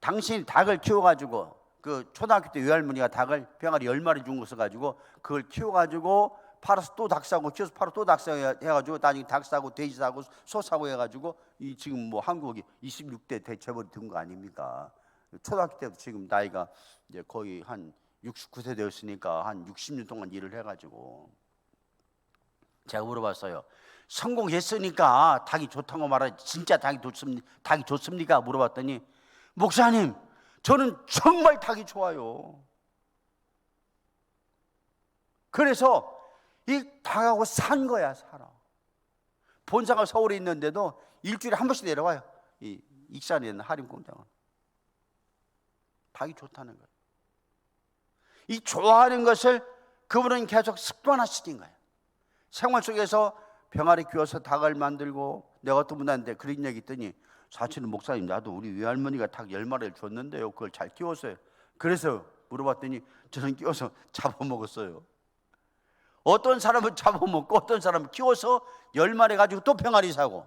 당신이 닭을 키워가지고 그 초등학교 때 외할머니가 닭을 병아리 10마리 준 거 써가지고 그걸 키워가지고 팔아서 또 닭 사고 키워서 팔아 또 닭 사고 해가지고 나중에 닭 사고 돼지 사고 소 사고 해가지고 이 지금 뭐 한국이 26대 대체벌이 된 거 아닙니까? 초등학교 때부터 지금 나이가 이제 거의 한 69세 되었으니까 한 60년 동안 일을 해가지고 제가 물어봤어요. 성공했으니까 닭이 좋다고 말하지 진짜 닭이 좋습니까? 물어봤더니 목사님 저는 정말 닭이 좋아요. 그래서 이 닭하고 산 거야. 살아. 본사가 서울에 있는데도 일주일에 한 번씩 내려와요. 이 익산에 있는 하림 공장은. 닭이 좋다는 거예요. 이 좋아하는 것을 그분은 계속 습관화시킨 거예요. 생활 속에서 병아리 키워서 닭을 만들고 내가 어떤 분한테 그런 얘기 했더니 사실은 목사님 나도 우리 외할머니가 닭 10마리를 줬는데요. 그걸 잘 키웠어요. 그래서 물어봤더니 저는 키워서 잡아먹었어요. 어떤 사람은 잡아먹고 어떤 사람은 키워서 10마리 가지고 또 병아리 사고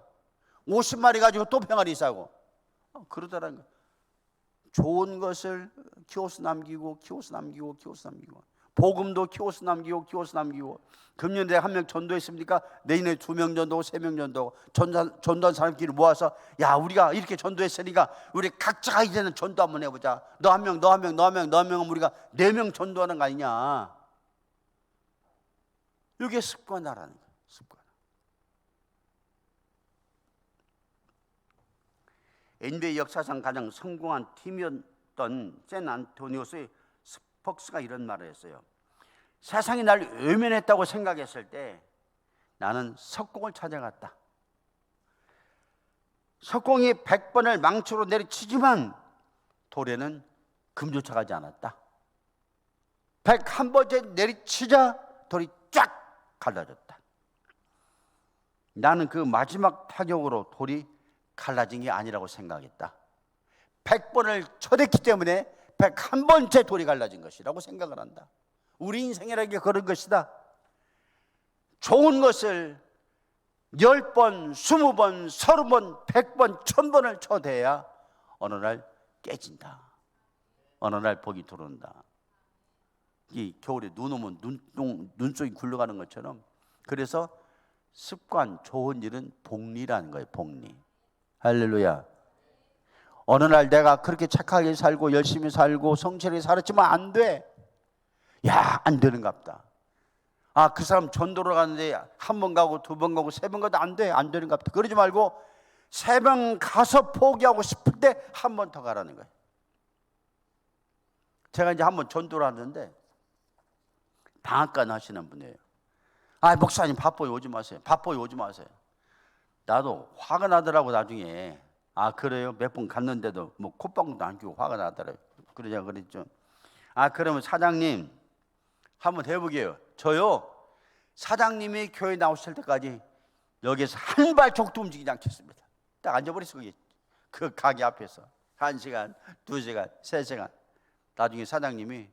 50마리 가지고 또 병아리 사고 그러더라는 거예요. 좋은 것을 키워서 남기고 키워서 남기고 키워서 남기고 복음도 키워서 남기고 키워서 남기고 금년에 한 명 전도했습니까? 내년에 2명 전도고 3명 전도고 전도한 사람끼리 모아서 야 우리가 이렇게 전도했으니까 우리 각자가 이제는 전도 한번 해보자. 너 한 명, 너 한 명, 너 한 명, 너 한 명은 우리가 4명 전도하는 거 아니냐. 이게 습관화라는 거예요. 습관. NBA 역사상 가장 성공한 팀이었던 샌 안토니오스의 스폭스가 이런 말을 했어요. 세상이 날 외면했다고 생각했을 때 나는 석공을 찾아갔다. 석공이 100번을 망치로 내리치지만 돌에는 금조차 가지 않았다. 101번째 내리치자 돌이 쫙 갈라졌다. 나는 그 마지막 타격으로 돌이 갈라진 게 아니라고 생각했다. 100번을 쳐댔기 때문에 101번째 돌이 갈라진 것이라고 생각을 한다. 우리 인생이라는 게 그런 것이다. 좋은 것을 10번, 20번, 30번, 100번, 1000번을 쳐대야 어느 날 깨진다. 어느 날 복이 들어온다. 이 겨울에 눈 오면 눈속이 굴러가는 것처럼, 그래서 습관, 좋은 일은 복리라는 거예요. 복리. 할렐루야. 어느 날 내가 그렇게 착하게 살고 열심히 살고 성실하게 살았지만 안 돼. 야, 안 되는갑다. 아, 그 사람 전도로 가는데 한 번 가고 두 번 가고 세 번 가도 안 돼. 안 되는갑다. 그러지 말고 세 번 가서 포기하고 싶을 때 한 번 더 가라는 거예요. 제가 이제 한 번 전도를 하는데 방앗간 하시는 분이에요. 아, 목사님 바빠요, 오지 마세요. 바빠요, 오지 마세요. 나도 화가 나더라고 나중에. 아, 그래요? 몇 번 갔는데도 뭐 콧방울도 안 끼고 화가 나더라고요. 그러자 그랬죠. 아, 그러면 사장님 한번 해보게요. 저요, 사장님이 교회 나오실 때까지 여기에서 한 발짝도 움직이지 않겠습니다. 딱 앉아버렸어요. 그 가게 앞에서 1시간, 2시간, 3시간. 나중에 사장님이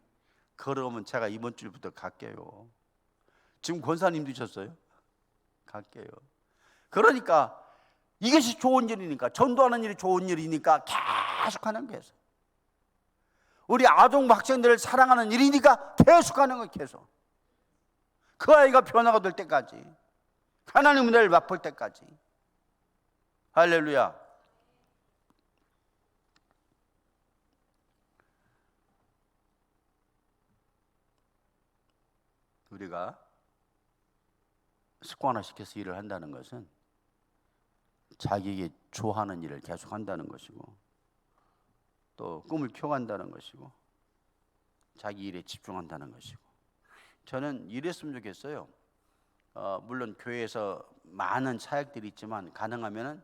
그러면 제가 이번 주부터 갈게요. 지금 권사님 되셨어요? 갈게요. 그러니까 이것이 좋은 일이니까, 전도하는 일이 좋은 일이니까 계속하는 거예요. 우리 아동 학생들을 사랑하는 일이니까 계속하는 거예요. 계속. 그 아이가 변화가 될 때까지, 하나님 은혜를 맛볼 때까지. 할렐루야. 우리가 습관화시켜서 일을 한다는 것은 자기에게 좋아하는 일을 계속 한다는 것이고, 또 꿈을 키워간다는 것이고, 자기 일에 집중한다는 것이고. 저는 이랬으면 좋겠어요. 물론 교회에서 많은 사역들이 있지만 가능하면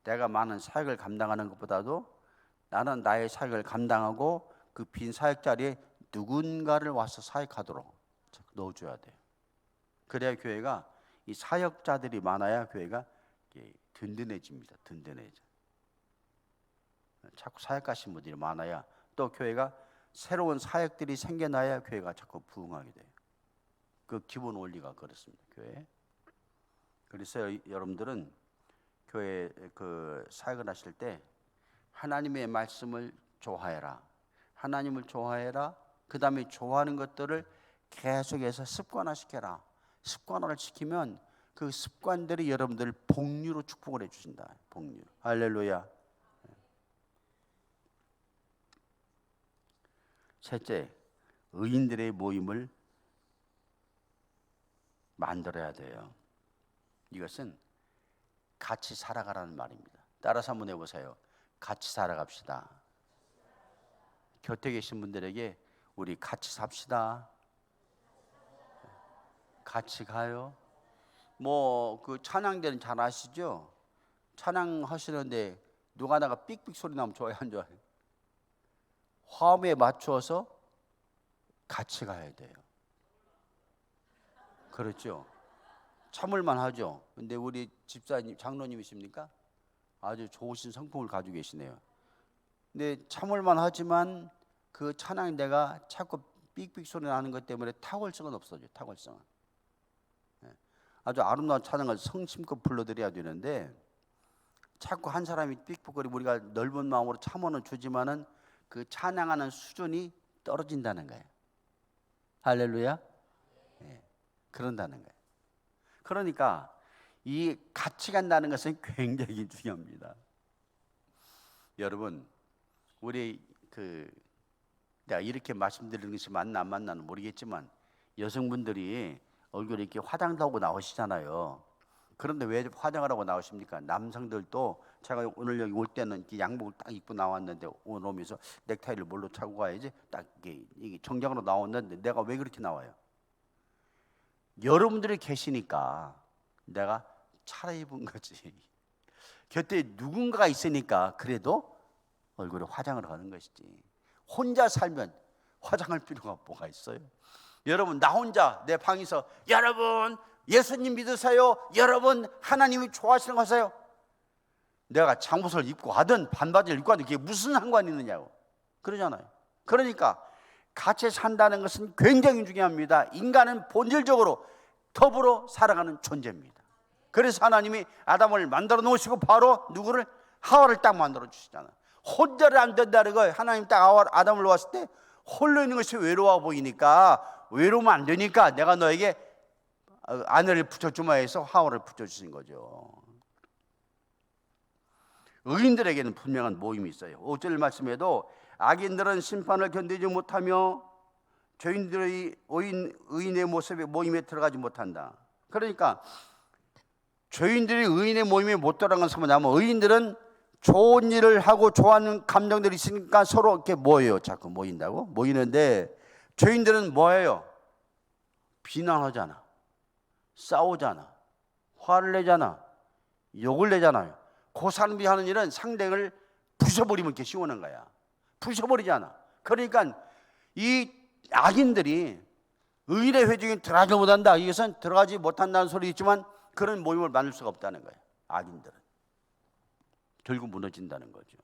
내가 많은 사역을 감당하는 것보다도 나는 나의 사역을 감당하고 그 빈 사역 자리에 누군가를 와서 사역하도록 넣어줘야 돼요. 그래야 교회가, 이 사역자들이 많아야 교회가 든든해집니다. 든든해져. 자꾸 사역 가신 분들이 많아야, 또 교회가 새로운 사역들이 생겨나야 교회가 자꾸 부흥하게 돼요. 그 기본 원리가 그렇습니다. 교회. 그래서 여러분들은 교회 그 사역을 하실 때 하나님의 말씀을 좋아해라. 하나님을 좋아해라. 그 다음에 좋아하는 것들을 계속해서 습관화시켜라. 습관화를 시키면 그 습관들이 여러분들을 복류로 축복을 해주신다. 복류. 할렐루야. 셋째, 의인들의 모임을 만들어야 돼요. 이것은 같이 살아가라는 말입니다. 따라서 한번 해보세요. 같이 살아갑시다. 곁에 계신 분들에게 우리 같이 삽시다. 같이 가요. 뭐 그 찬양대는 잘 아시죠? 찬양하시는데 누가 나가 삑삑 소리 나면 좋아요, 안 좋아요? 화음에 맞춰서 같이 가야 돼요. 그렇죠? 참을만 하죠. 근데 우리 집사님, 장로님이십니까? 아주 좋으신 성품을 가지고 계시네요. 근데 참을만 하지만 그 찬양대가 자꾸 삑삑 소리 나는 것 때문에 탁월성은 없어져요. 탁월성은. 아주 아름다운 찬양을 성심껏 불러드려야 되는데 자꾸 한 사람이 삑삑거리고 우리가 넓은 마음으로 참어는 주지만은 그 찬양하는 수준이 떨어진다는 거예요. 할렐루야. 네, 그런다는 거예요. 그러니까 이 같이 간다는 것은 굉장히 중요합니다. 여러분, 우리 내가 이렇게 말씀드리는 것이 맞나 안 맞나는 모르겠지만 여성분들이 얼굴에 이렇게 화장도 하고 나오시잖아요. 그런데 왜 화장을 하고 나오십니까? 남성들도, 제가 오늘 여기 올 때는 이렇게 양복을 딱 입고 나왔는데 오늘 오면서 넥타이를 뭘로 차고 가야지 딱 이게 정장으로 나왔는데 내가 왜 그렇게 나와요? 여러분들이 계시니까 내가 차려입은 거지. 곁에 누군가가 있으니까 그래도 얼굴에 화장을 하는 것이지. 혼자 살면 화장할 필요가 뭐가 있어요? 여러분, 나 혼자 내 방에서 여러분 예수님 믿으세요, 여러분 하나님이 좋아하시는 거 하세요, 내가 잠옷을 입고 하든 반바지를 입고 하든 그게 무슨 상관이 있느냐고 그러잖아요. 그러니까 같이 산다는 것은 굉장히 중요합니다. 인간은 본질적으로 더불어 살아가는 존재입니다. 그래서 하나님이 아담을 만들어 놓으시고 바로 누구를? 하와를 딱 만들어 주시잖아요. 혼자를 안 된다는 거예요. 하나님 딱 아담을 놓았을 때 홀로 있는 것이 외로워 보이니까, 외로우면 안 되니까 내가 너에게 아내를 붙여주마 해서 하와를 붙여주신 거죠. 의인들에게는 분명한 모임이 있어요. 5절 말씀에도 악인들은 심판을 견디지 못하며 죄인들의 의인의 모임에 들어가지 못한다. 그러니까 죄인들이 의인의 모임에 못 들어간 것은 뭐냐면, 의인들은 좋은 일을 하고 좋아하는 감정들이 있으니까 서로 이렇게 모여요. 자꾸 모인다고? 모이는데 죄인들은 뭐예요? 비난하잖아, 싸우잖아, 화를 내잖아, 욕을 내잖아요. 그 사람이 하는 일은 상대를 부숴버리면 이렇게 시원한 거야. 부숴버리잖아. 그러니까 이 악인들이 의인의 회중에 들어가지 못한다. 이것은 들어가지 못한다는 소리 있지만 그런 모임을 만들 수가 없다는 거예요. 악인들은 결국 무너진다는 거죠.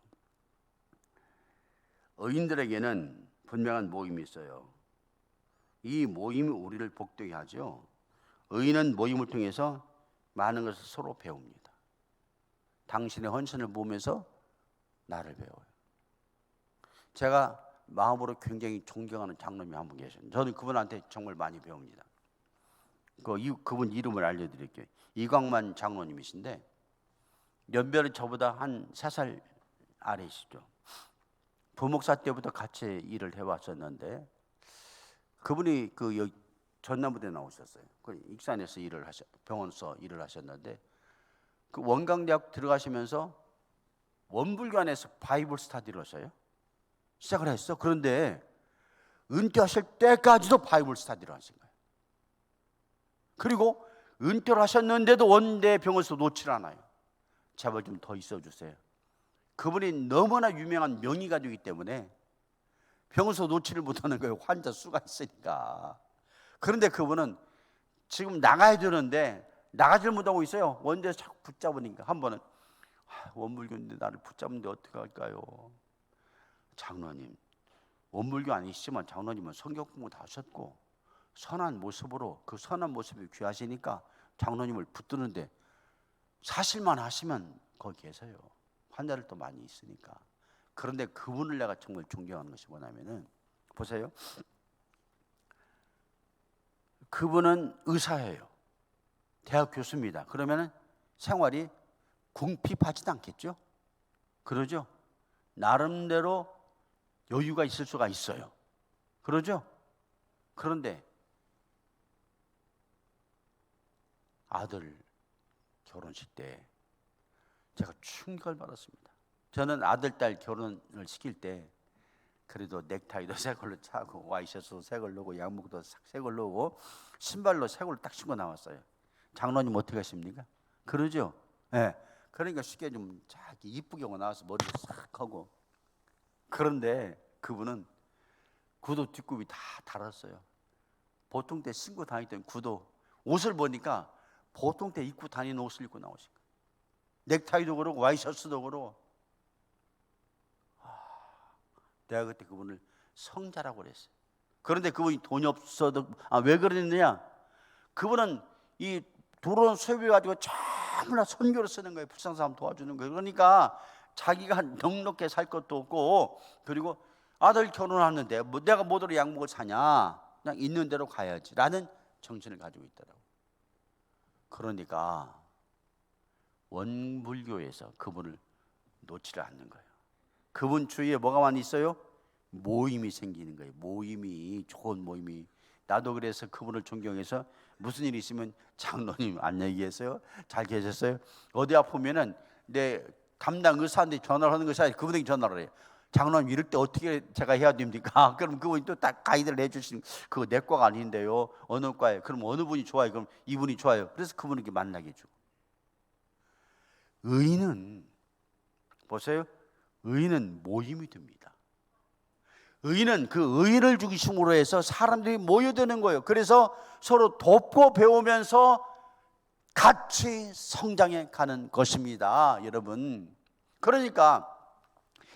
의인들에게는 분명한 모임이 있어요. 이 모임이 우리를 복되게 하죠. 의인은 모임을 통해서 많은 것을 서로 배웁니다. 당신의 헌신을 보면서 나를 배워요. 제가 마음으로 굉장히 존경하는 장로님이 한 분 계셔요. 저는 그분한테 정말 많이 배웁니다. 그분 이름을 알려드릴게요. 이광만 장로님이신데 연배는 저보다 한 3살 아래시죠. 부목사 때부터 같이 일을 해왔었는데 그분이 여기 전남부대 나오셨어요. 익산에서 병원서 일을 하셨는데 그 원광대학 들어가시면서 원불관에서 바이블 스터디를 하셔요. 시작을 했어. 그런데 은퇴하실 때까지도 바이블 스터디를 하신 거예요. 그리고 은퇴를 하셨는데도 원대 병원에서 놓질 않아요. 제발 좀 더 있어 주세요. 그분이 너무나 유명한 명의가족이기 때문에 병원에서 놓지를 못하는 거예요. 환자 수가 있으니까. 그런데 그분은 지금 나가야 되는데 나가질 못하고 있어요. 원대에서 자꾸 붙잡으니까 한 번은 원불교인데 나를 붙잡는데 어떻게 할까요? 장로님, 원불교 아니시지만 장로님은 성경 공부 다 하셨고 선한 모습으로, 그 선한 모습이 귀하시니까 장로님을 붙드는데 사실만 하시면 거기 계세요. 환자들 또 많이 있으니까. 그런데 그분을 내가 정말 존경하는 것이 뭐냐면은, 보세요, 그분은 의사예요. 대학 교수입니다. 그러면은 생활이 궁핍하지도 않겠죠? 그러죠? 나름대로 여유가 있을 수가 있어요. 그러죠? 그런데 아들 결혼식 때 제가 충격을 받았습니다. 저는 아들, 딸 결혼을 시킬 때 그래도 넥타이도 새 걸로 차고 와이셔츠도 새 걸로 넣고 양복도 새 걸로 넣고 신발로 새 걸로 딱 신고 나왔어요. 장로님 어떻게 하십니까? 그러죠? 네. 그러니까 쉽게 좀 이쁘게 하고 나와서 머리도 싹 하고. 그런데 그분은 구두 뒷굽이 다 달았어요. 보통 때 신고 다니던 구두, 옷을 보니까 보통 때 입고 다니는 옷을 입고 나오신 거예요. 넥타이도 그러고 와이셔츠도 그러고. 내가 그때 그분을 성자라고 그랬어요. 그런데 그분이 돈이 없어도, 왜 그랬느냐? 그분은 이 들어온 수입을 가지고 전부 선교를 쓰는 거예요. 불쌍한 사람 도와주는 거예요. 그러니까 자기가 넉넉히 살 것도 없고, 그리고 아들 결혼하는데 내가 뭐더러 양복을 사냐, 그냥 있는 대로 가야지 라는 정신을 가지고 있더라고요. 그러니까 원불교에서 그분을 놓지를 않는 거예요. 그분 주위에 뭐가 많이 있어요? 모임이 생기는 거예요. 모임이, 좋은 모임이. 나도 그래서 그분을 존경해서 무슨 일 있으면 장로님 안녕히 계세요? 잘 계셨어요? 어디 아프면은 내 담당 의사한테 전화를 하는 것이 아니라 그분에게 전화를 해요. 장로님 이럴 때 어떻게 제가 해야 됩니까? 그럼 그분이 또 딱 가이드를 해주시는, 그거 내 과가 아닌데요. 어느 과에? 그럼 어느 분이 좋아요? 그럼 이분이 좋아요. 그래서 그분에게 만나게 해주고. 의인은 보세요. 의인은 모임이 됩니다. 의인은 그 의인을 중심으로 해서 사람들이 모여드는 거예요. 그래서 서로 돕고 배우면서 같이 성장해 가는 것입니다, 여러분. 그러니까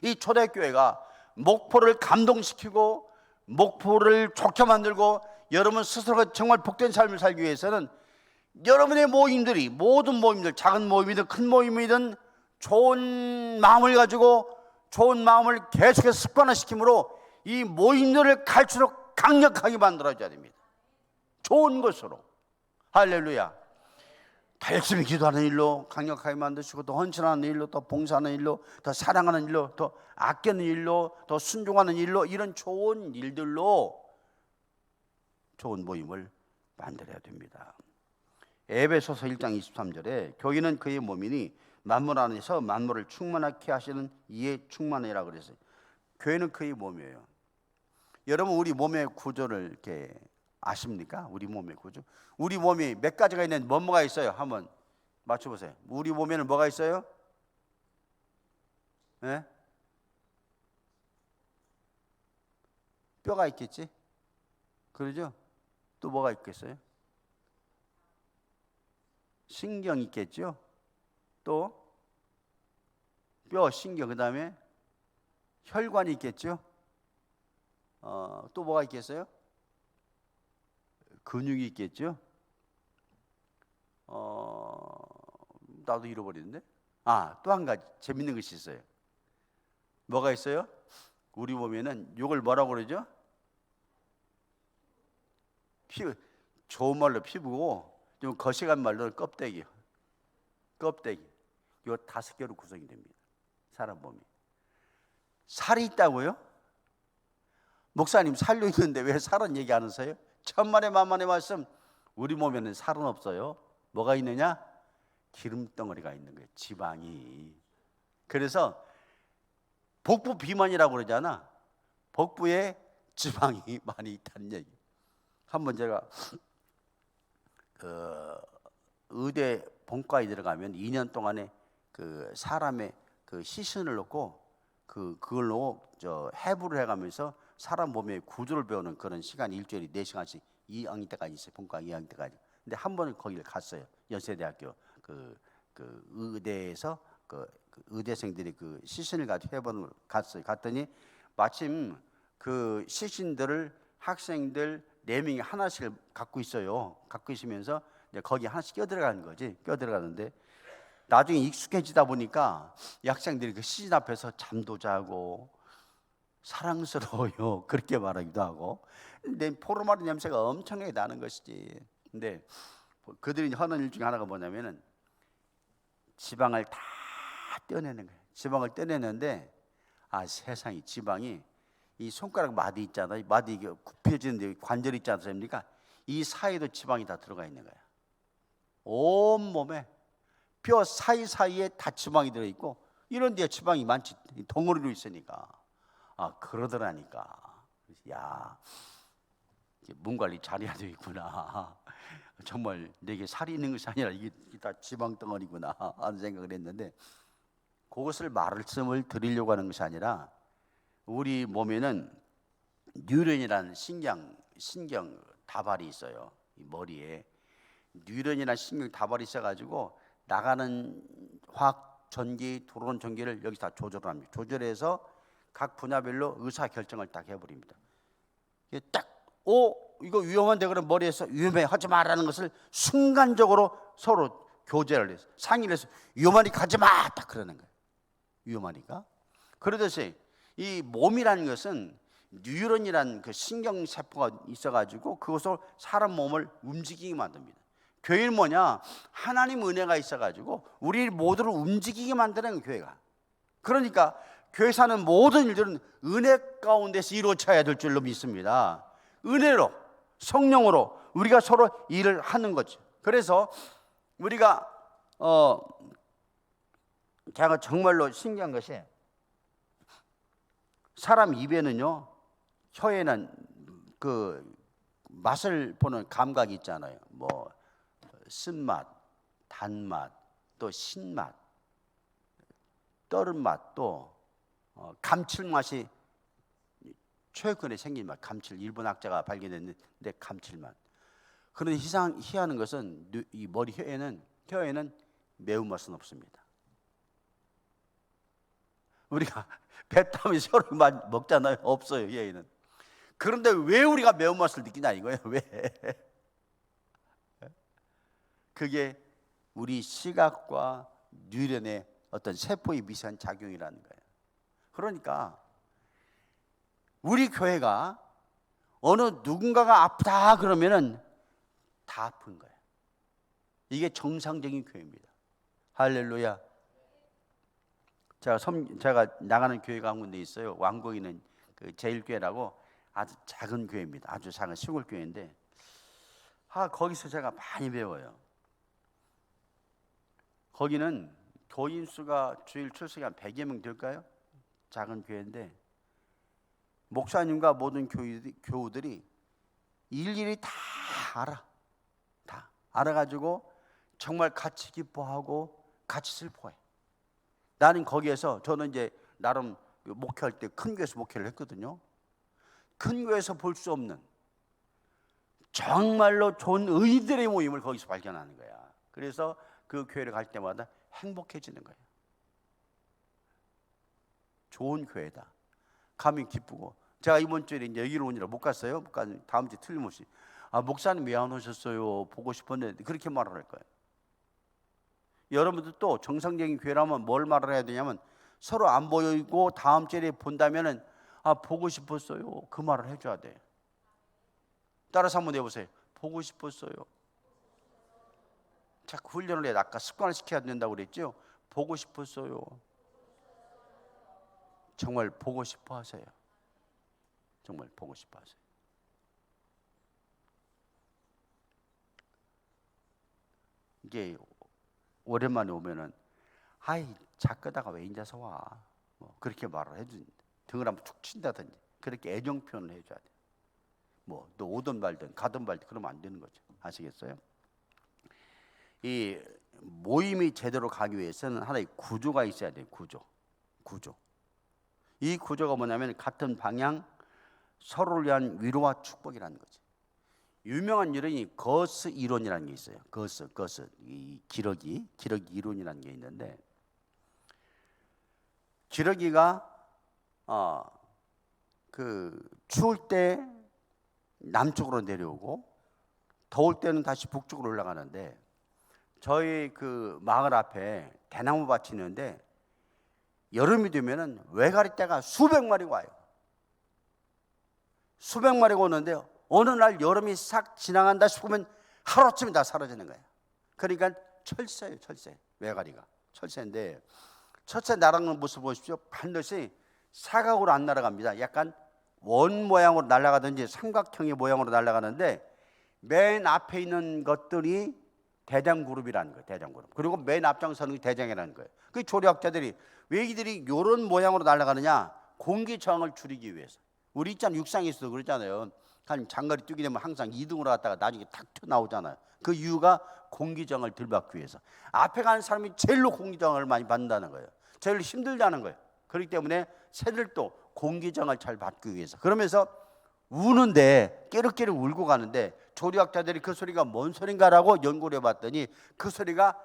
이 초대교회가 목포를 감동시키고 목포를 좋게 만들고 여러분 스스로가 정말 복된 삶을 살기 위해서는 여러분의 모임들이, 모든 모임들, 작은 모임이든 큰 모임이든 좋은 마음을 가지고 좋은 마음을 계속해서 습관화시킴으로 이 모임들을 갈수록 강력하게 만들어줘야 됩니다. 좋은 것으로. 할렐루야. 더 열심히 기도하는 일로 강력하게 만드시고, 더 헌신하는 일로, 더 봉사하는 일로, 더 사랑하는 일로, 더 아끼는 일로, 더 순종하는 일로, 이런 좋은 일들로 좋은 모임을 만들어야 됩니다. 에베소서 1장 23절에 교인은 그의 몸이니 만물 안에서 만물을 충만하게 하시는 이에 충만해라 그랬어요. 교회는 그의 몸이에요. 여러분, 우리 몸의 구조를 이렇게 아십니까? 우리 몸의 구조. 우리 몸이 몇 가지가 있는데 뭐가 있어요? 한번 맞춰보세요. 우리 몸에는 뭐가 있어요? 네? 뼈가 있겠지? 그러죠? 또 뭐가 있겠어요? 신경 있겠죠? 또 뼈, 신경, 그 다음에 혈관이 있겠죠? 또 뭐가 있겠어요? 근육이 있겠죠? 나도 잃어버리는데? 또 한 가지 재밌는 것이 있어요. 뭐가 있어요? 우리 몸에는 이걸 뭐라고 그러죠? 피부, 좋은 말로 피부고 좀 거시간 말로 껍데기요. 껍데기. 요 5개로 구성이 됩니다. 사람 몸이. 살이 있다고요? 목사님, 살로 있는데 왜 살은 얘기 안 하세요? 천만의 만만의 말씀. 우리 몸에는 살은 없어요. 뭐가 있느냐? 기름덩어리가 있는 거예요. 지방이. 그래서 복부 비만이라고 그러잖아. 복부에 지방이 많이 있다는 얘기. 한번 제가 의대 본과에 들어가면 2년 동안에 그 사람의 그 시신을 놓고 그걸로 해부를 해가면서 사람 몸의 구조를 배우는 그런 시간이 일주일에 4시간씩 2학년 때까지 있어요. 본과 2학년 때까지. 근데 한 번은 거기를 갔어요. 연세대학교 그 의대에서 그 의대생들이 그 시신을 가지고 해보는 걸 갔어요. 갔더니 마침 그 시신들을 학생들 4명이 하나씩 갖고 있어요. 갖고 있으면서 이제 거기 하나씩 껴들어가는 거지. 껴들어가는데 나중에 익숙해지다 보니까 이 학생들이 그 시신 앞에서 잠도 자고 사랑스러워요. 그렇게 말하기도 하고. 근데 포르마린 냄새가 엄청나게 나는 것이지. 근데 그들이 하는 일 중에 하나가 뭐냐면은 지방을 다 떼어내는 거예요. 지방을 떼내는데 세상에 지방이 이 손가락 마디 있잖아요. 마디 굽혀지는 데 관절 있지 않습니까? 이 사이에도 지방이 다 들어가 있는 거예요. 온 몸에 뼈 사이사이에 다 지방이 들어있고 이런 데에 지방이 많지. 덩어리로 있으니까. 그러더라니까. 야, 몸 관리 잘해야 되겠구나. 정말 내게 살이 있는 것이 아니라 이게 다 지방 덩어리구나 하는 생각을 했는데, 그것을 말씀을 드리려고 하는 것이 아니라 우리 몸에는 뉴런이라는 신경 다발이 있어요. 이 머리에 뉴런이라는 신경 다발이 있어가지고 나가는 화학 전기, 들어오는 전기를 여기서 다 조절합니다. 조절해서 각 분야별로 의사 결정을 딱 해버립니다. 이거 위험한데 그럼 머리에서 위험해 하지 마라는 것을 순간적으로 서로 교제를 해서 상의를 해서 위험하니까 하지 마 딱 그러는 거예요. 위험하니까. 그러듯이 이 몸이라는 것은 뉴런이라는 그 신경세포가 있어가지고 그것으로 사람 몸을 움직이게 만듭니다. 교회는 뭐냐? 하나님 은혜가 있어가지고 우리 모두를 움직이게 만드는 교회가. 그러니까 교회 사는 모든 일들은 은혜 가운데서 이루어져야 될 줄로 믿습니다. 은혜로, 성령으로 우리가 서로 일을 하는 거죠. 그래서 우리가 제가 정말로 신기한 것이, 사람 입에는요, 혀에는 그 맛을 보는 감각이 있잖아요. 뭐 쓴맛, 단맛, 또 신맛, 떠른 맛도 감칠맛이 최근에 생긴 맛, 일본 학자가 발견했는데 감칠맛. 그런데 희한한 것은 이 머리 혀에는 매운맛은 없습니다. 우리가 뱉다면 서로 먹잖아요. 없어요, 얘는. 그런데 왜 우리가 매운맛을 느끼냐 이거예요. 왜? 그게 우리 시각과 뉴런의 어떤 세포의 미세한 작용이라는 거예요. 그러니까 우리 교회가 어느 누군가가 아프다 그러면은 다 아픈 거예요. 이게 정상적인 교회입니다. 할렐루야. 제가 나가는 교회가 한 군데 있어요. 왕국에 있는 그 제일교회라고 아주 작은 교회입니다. 아주 작은 시골 교회인데 거기서 제가 많이 배워요. 거기는 교인 수가 주일 출석이 한 100여 명 될까요? 작은 교회인데 목사님과 모든 교우들이 일일이 다 알아가지고 정말 같이 기뻐하고 같이 슬퍼해. 나는 거기에서 저는 이제 나름 목회할 때 큰 교회에서 목회를 했거든요. 큰 교회에서 볼 수 없는 정말로 좋은 의들의 모임을 거기서 발견하는 거야. 그래서 그 교회를 갈 때마다 행복해지는 거예요. 좋은 교회다. 가면 기쁘고. 제가 이번 주에 이제 여기로 오느라 못 갔어요. 다음 주에 틀림없이 목사님 왜 안 오셨어요? 보고 싶었는데 그렇게 말을 할 거예요. 여러분들 또 정상적인 교회라면 뭘 말을 해야 되냐면 서로 안 보이고 다음 주에 본다면은 보고 싶었어요. 그 말을 해줘야 돼. 따라서 한번 해보세요. 보고 싶었어요. 자꾸 훈련을 해야 아까 습관을 시켜야 된다고 그랬죠. 보고 싶었어요. 정말 보고 싶어 하세요. 정말 보고 싶어 하세요. 이게 오랜만에 오면은 작가다가 왜 인자서 와? 그렇게 말을 해준 등을 한번 툭 친다든지 그렇게 애정 표현을 해줘야 돼. 너 오든 말든 가든 말든 그러면 안 되는 거죠. 아시겠어요? 이 모임이 제대로 가기 위해서는 하나의 구조가 있어야 돼요. 구조. 이 구조가 뭐냐면 같은 방향, 서로를 위한 위로와 축복이라는 거죠. 유명한 이론이 거스 이론이라는 게 있어요. 거스 이 기러기 이론이라는 게 있는데 기러기가 추울 때 남쪽으로 내려오고 더울 때는 다시 북쪽으로 올라가는데 저희 그 마을 앞에 대나무 밭이 있는데 여름이 되면은 외가리떼가 수백 마리가 와요. 수백 마리가 오는데 어느 날 여름이 싹 지나간다 싶으면 하루아침에 다 사라지는 거예요. 그러니까 철새예요. 외가리가 철새인데 철새 날아가는 모습 보십시오. 반드시 사각으로 안 날아갑니다. 약간 원 모양으로 날아가든지 삼각형의 모양으로 날아가는데 맨 앞에 있는 것들이 대장그룹이라는 거예요. 대장그룹. 그리고 맨 앞장서는 게 대장이라는 거예요. 그 조류학자들이 왜 이들이 이런 모양으로 날아가느냐? 공기 저항을 줄이기 위해서. 우리 있잖아요. 육상에서도 그러잖아요. 한 장거리 뛰게 되면 항상 2등으로 갔다가 나중에 탁 튀어나오잖아요. 그 이유가 공기 저항을 덜 받기 위해서. 앞에 가는 사람이 제일로 공기 저항을 많이 받는다는 거예요. 제일 힘들다는 거예요. 그렇기 때문에 새들도 공기 저항을 잘 받기 위해서. 그러면서 우는데 깨르깨르 울고 가는데 조류학자들이 그 소리가 뭔 소린가라고 연구를 해봤더니 그 소리가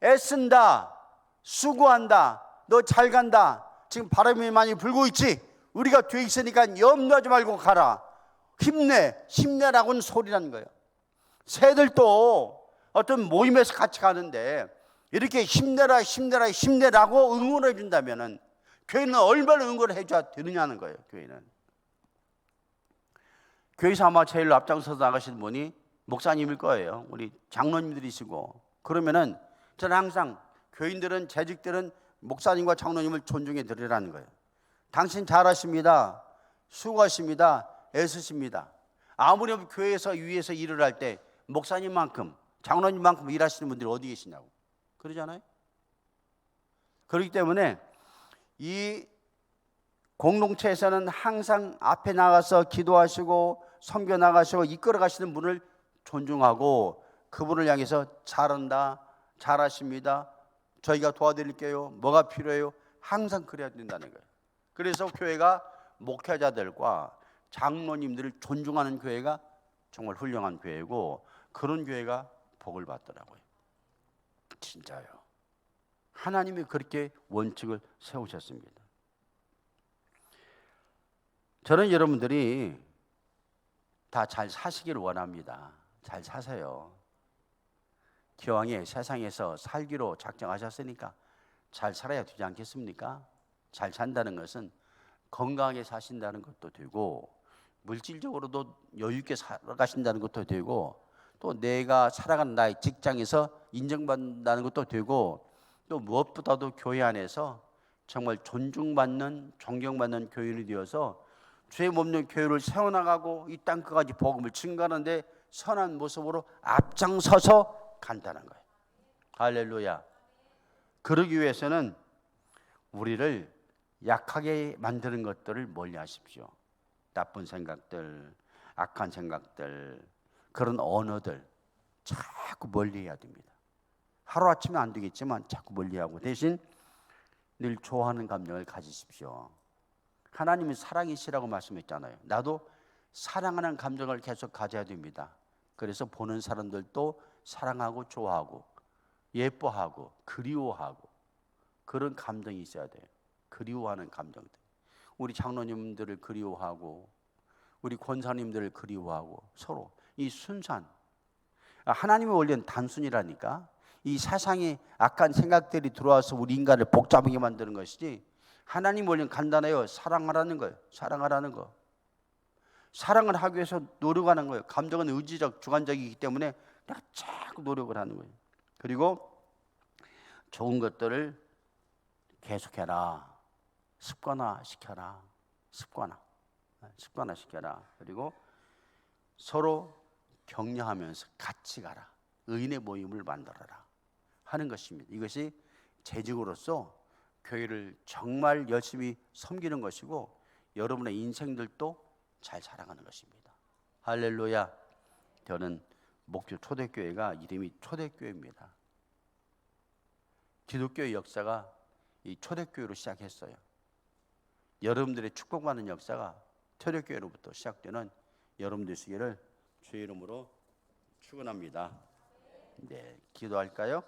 애쓴다, 수고한다, 너 잘 간다, 지금 바람이 많이 불고 있지, 우리가 뒤에 있으니까 염려하지 말고 가라, 힘내라고는 소리라는 거예요. 새들도 어떤 모임에서 같이 가는데 이렇게 힘내라고 응원해 준다면은 교회는 얼마나 응원을 해줘야 되느냐는 거예요. 교회에서 아마 제일 앞장서서 나가시는 분이 목사님일 거예요. 우리 장로님들이시고. 그러면은 저는 항상 교인들은, 재직들은 목사님과 장로님을 존중해 드리라는 거예요. 당신 잘하십니다. 수고하십니다. 애쓰십니다. 아무리 교회에서 위에서 일을 할 때 목사님만큼, 장로님만큼 일하시는 분들이 어디 계시냐고 그러잖아요. 그렇기 때문에 이 공동체에서는 항상 앞에 나가서 기도하시고 섬겨 나가시고 이끌어 가시는 분을 존중하고 그분을 향해서 잘한다, 잘하십니다, 저희가 도와드릴게요, 뭐가 필요해요, 항상 그래야 된다는 거예요. 그래서 교회가 목회자들과 장로님들을 존중하는 교회가 정말 훌륭한 교회고, 그런 교회가 복을 받더라고요. 진짜요. 하나님이 그렇게 원칙을 세우셨습니다. 저는 여러분들이 다 잘 사시기를 원합니다. 잘 사세요. 기왕에 세상에서 살기로 작정하셨으니까 잘 살아야 되지 않겠습니까? 잘 산다는 것은 건강하게 사신다는 것도 되고, 물질적으로도 여유 있게 살아가신다는 것도 되고, 또 내가 살아가는 나의 직장에서 인정받는다는 것도 되고, 또 무엇보다도 교회 안에서 정말 존중받는, 존경받는 교인이 되어서 죄 없는 교회를 세워나가고 이 땅끝까지 복음을 증거하는데 선한 모습으로 앞장서서 간다는 거예요. 할렐루야. 그러기 위해서는 우리를 약하게 만드는 것들을 멀리하십시오. 나쁜 생각들, 악한 생각들, 그런 언어들 자꾸 멀리해야 됩니다. 하루아침에 안 되겠지만 자꾸 멀리하고, 대신 늘 좋아하는 감정을 가지십시오. 하나님은 사랑이시라고 말씀했잖아요. 나도 사랑하는 감정을 계속 가져야 됩니다. 그래서 보는 사람들도 사랑하고 좋아하고 예뻐하고 그리워하고 그런 감정이 있어야 돼요. 그리워하는 감정들. 우리 장로님들을 그리워하고 우리 권사님들을 그리워하고 서로 이 순수한, 하나님의 원리는 단순이라니까. 이 세상에 악한 생각들이 들어와서 우리 인간을 복잡하게 만드는 것이지, 하나님 원리는 간단해요. 사랑하라는 거예요. 사랑하라는 거. 사랑을 하기 위해서 노력하는 거예요. 감정은 의지적, 주관적이기 때문에 내가 자꾸 노력을 하는 거예요. 그리고 좋은 것들을 계속해라. 습관화시켜라. 습관화시켜라. 그리고 서로 격려하면서 같이 가라. 의인의 모임을 만들어라 하는 것입니다. 이것이 재직으로서 교회를 정말 열심히 섬기는 것이고, 여러분의 인생들도 잘 살아가는 것입니다. 할렐루야. 저는 목주 초대교회가 이름이 초대교회입니다. 기독교의 역사가 이 초대교회로 시작했어요. 여러분들의 축복받는 역사가 초대교회로부터 시작되는 여러분들 되시기를 주의 이름으로 축원합니다. 네, 기도할까요?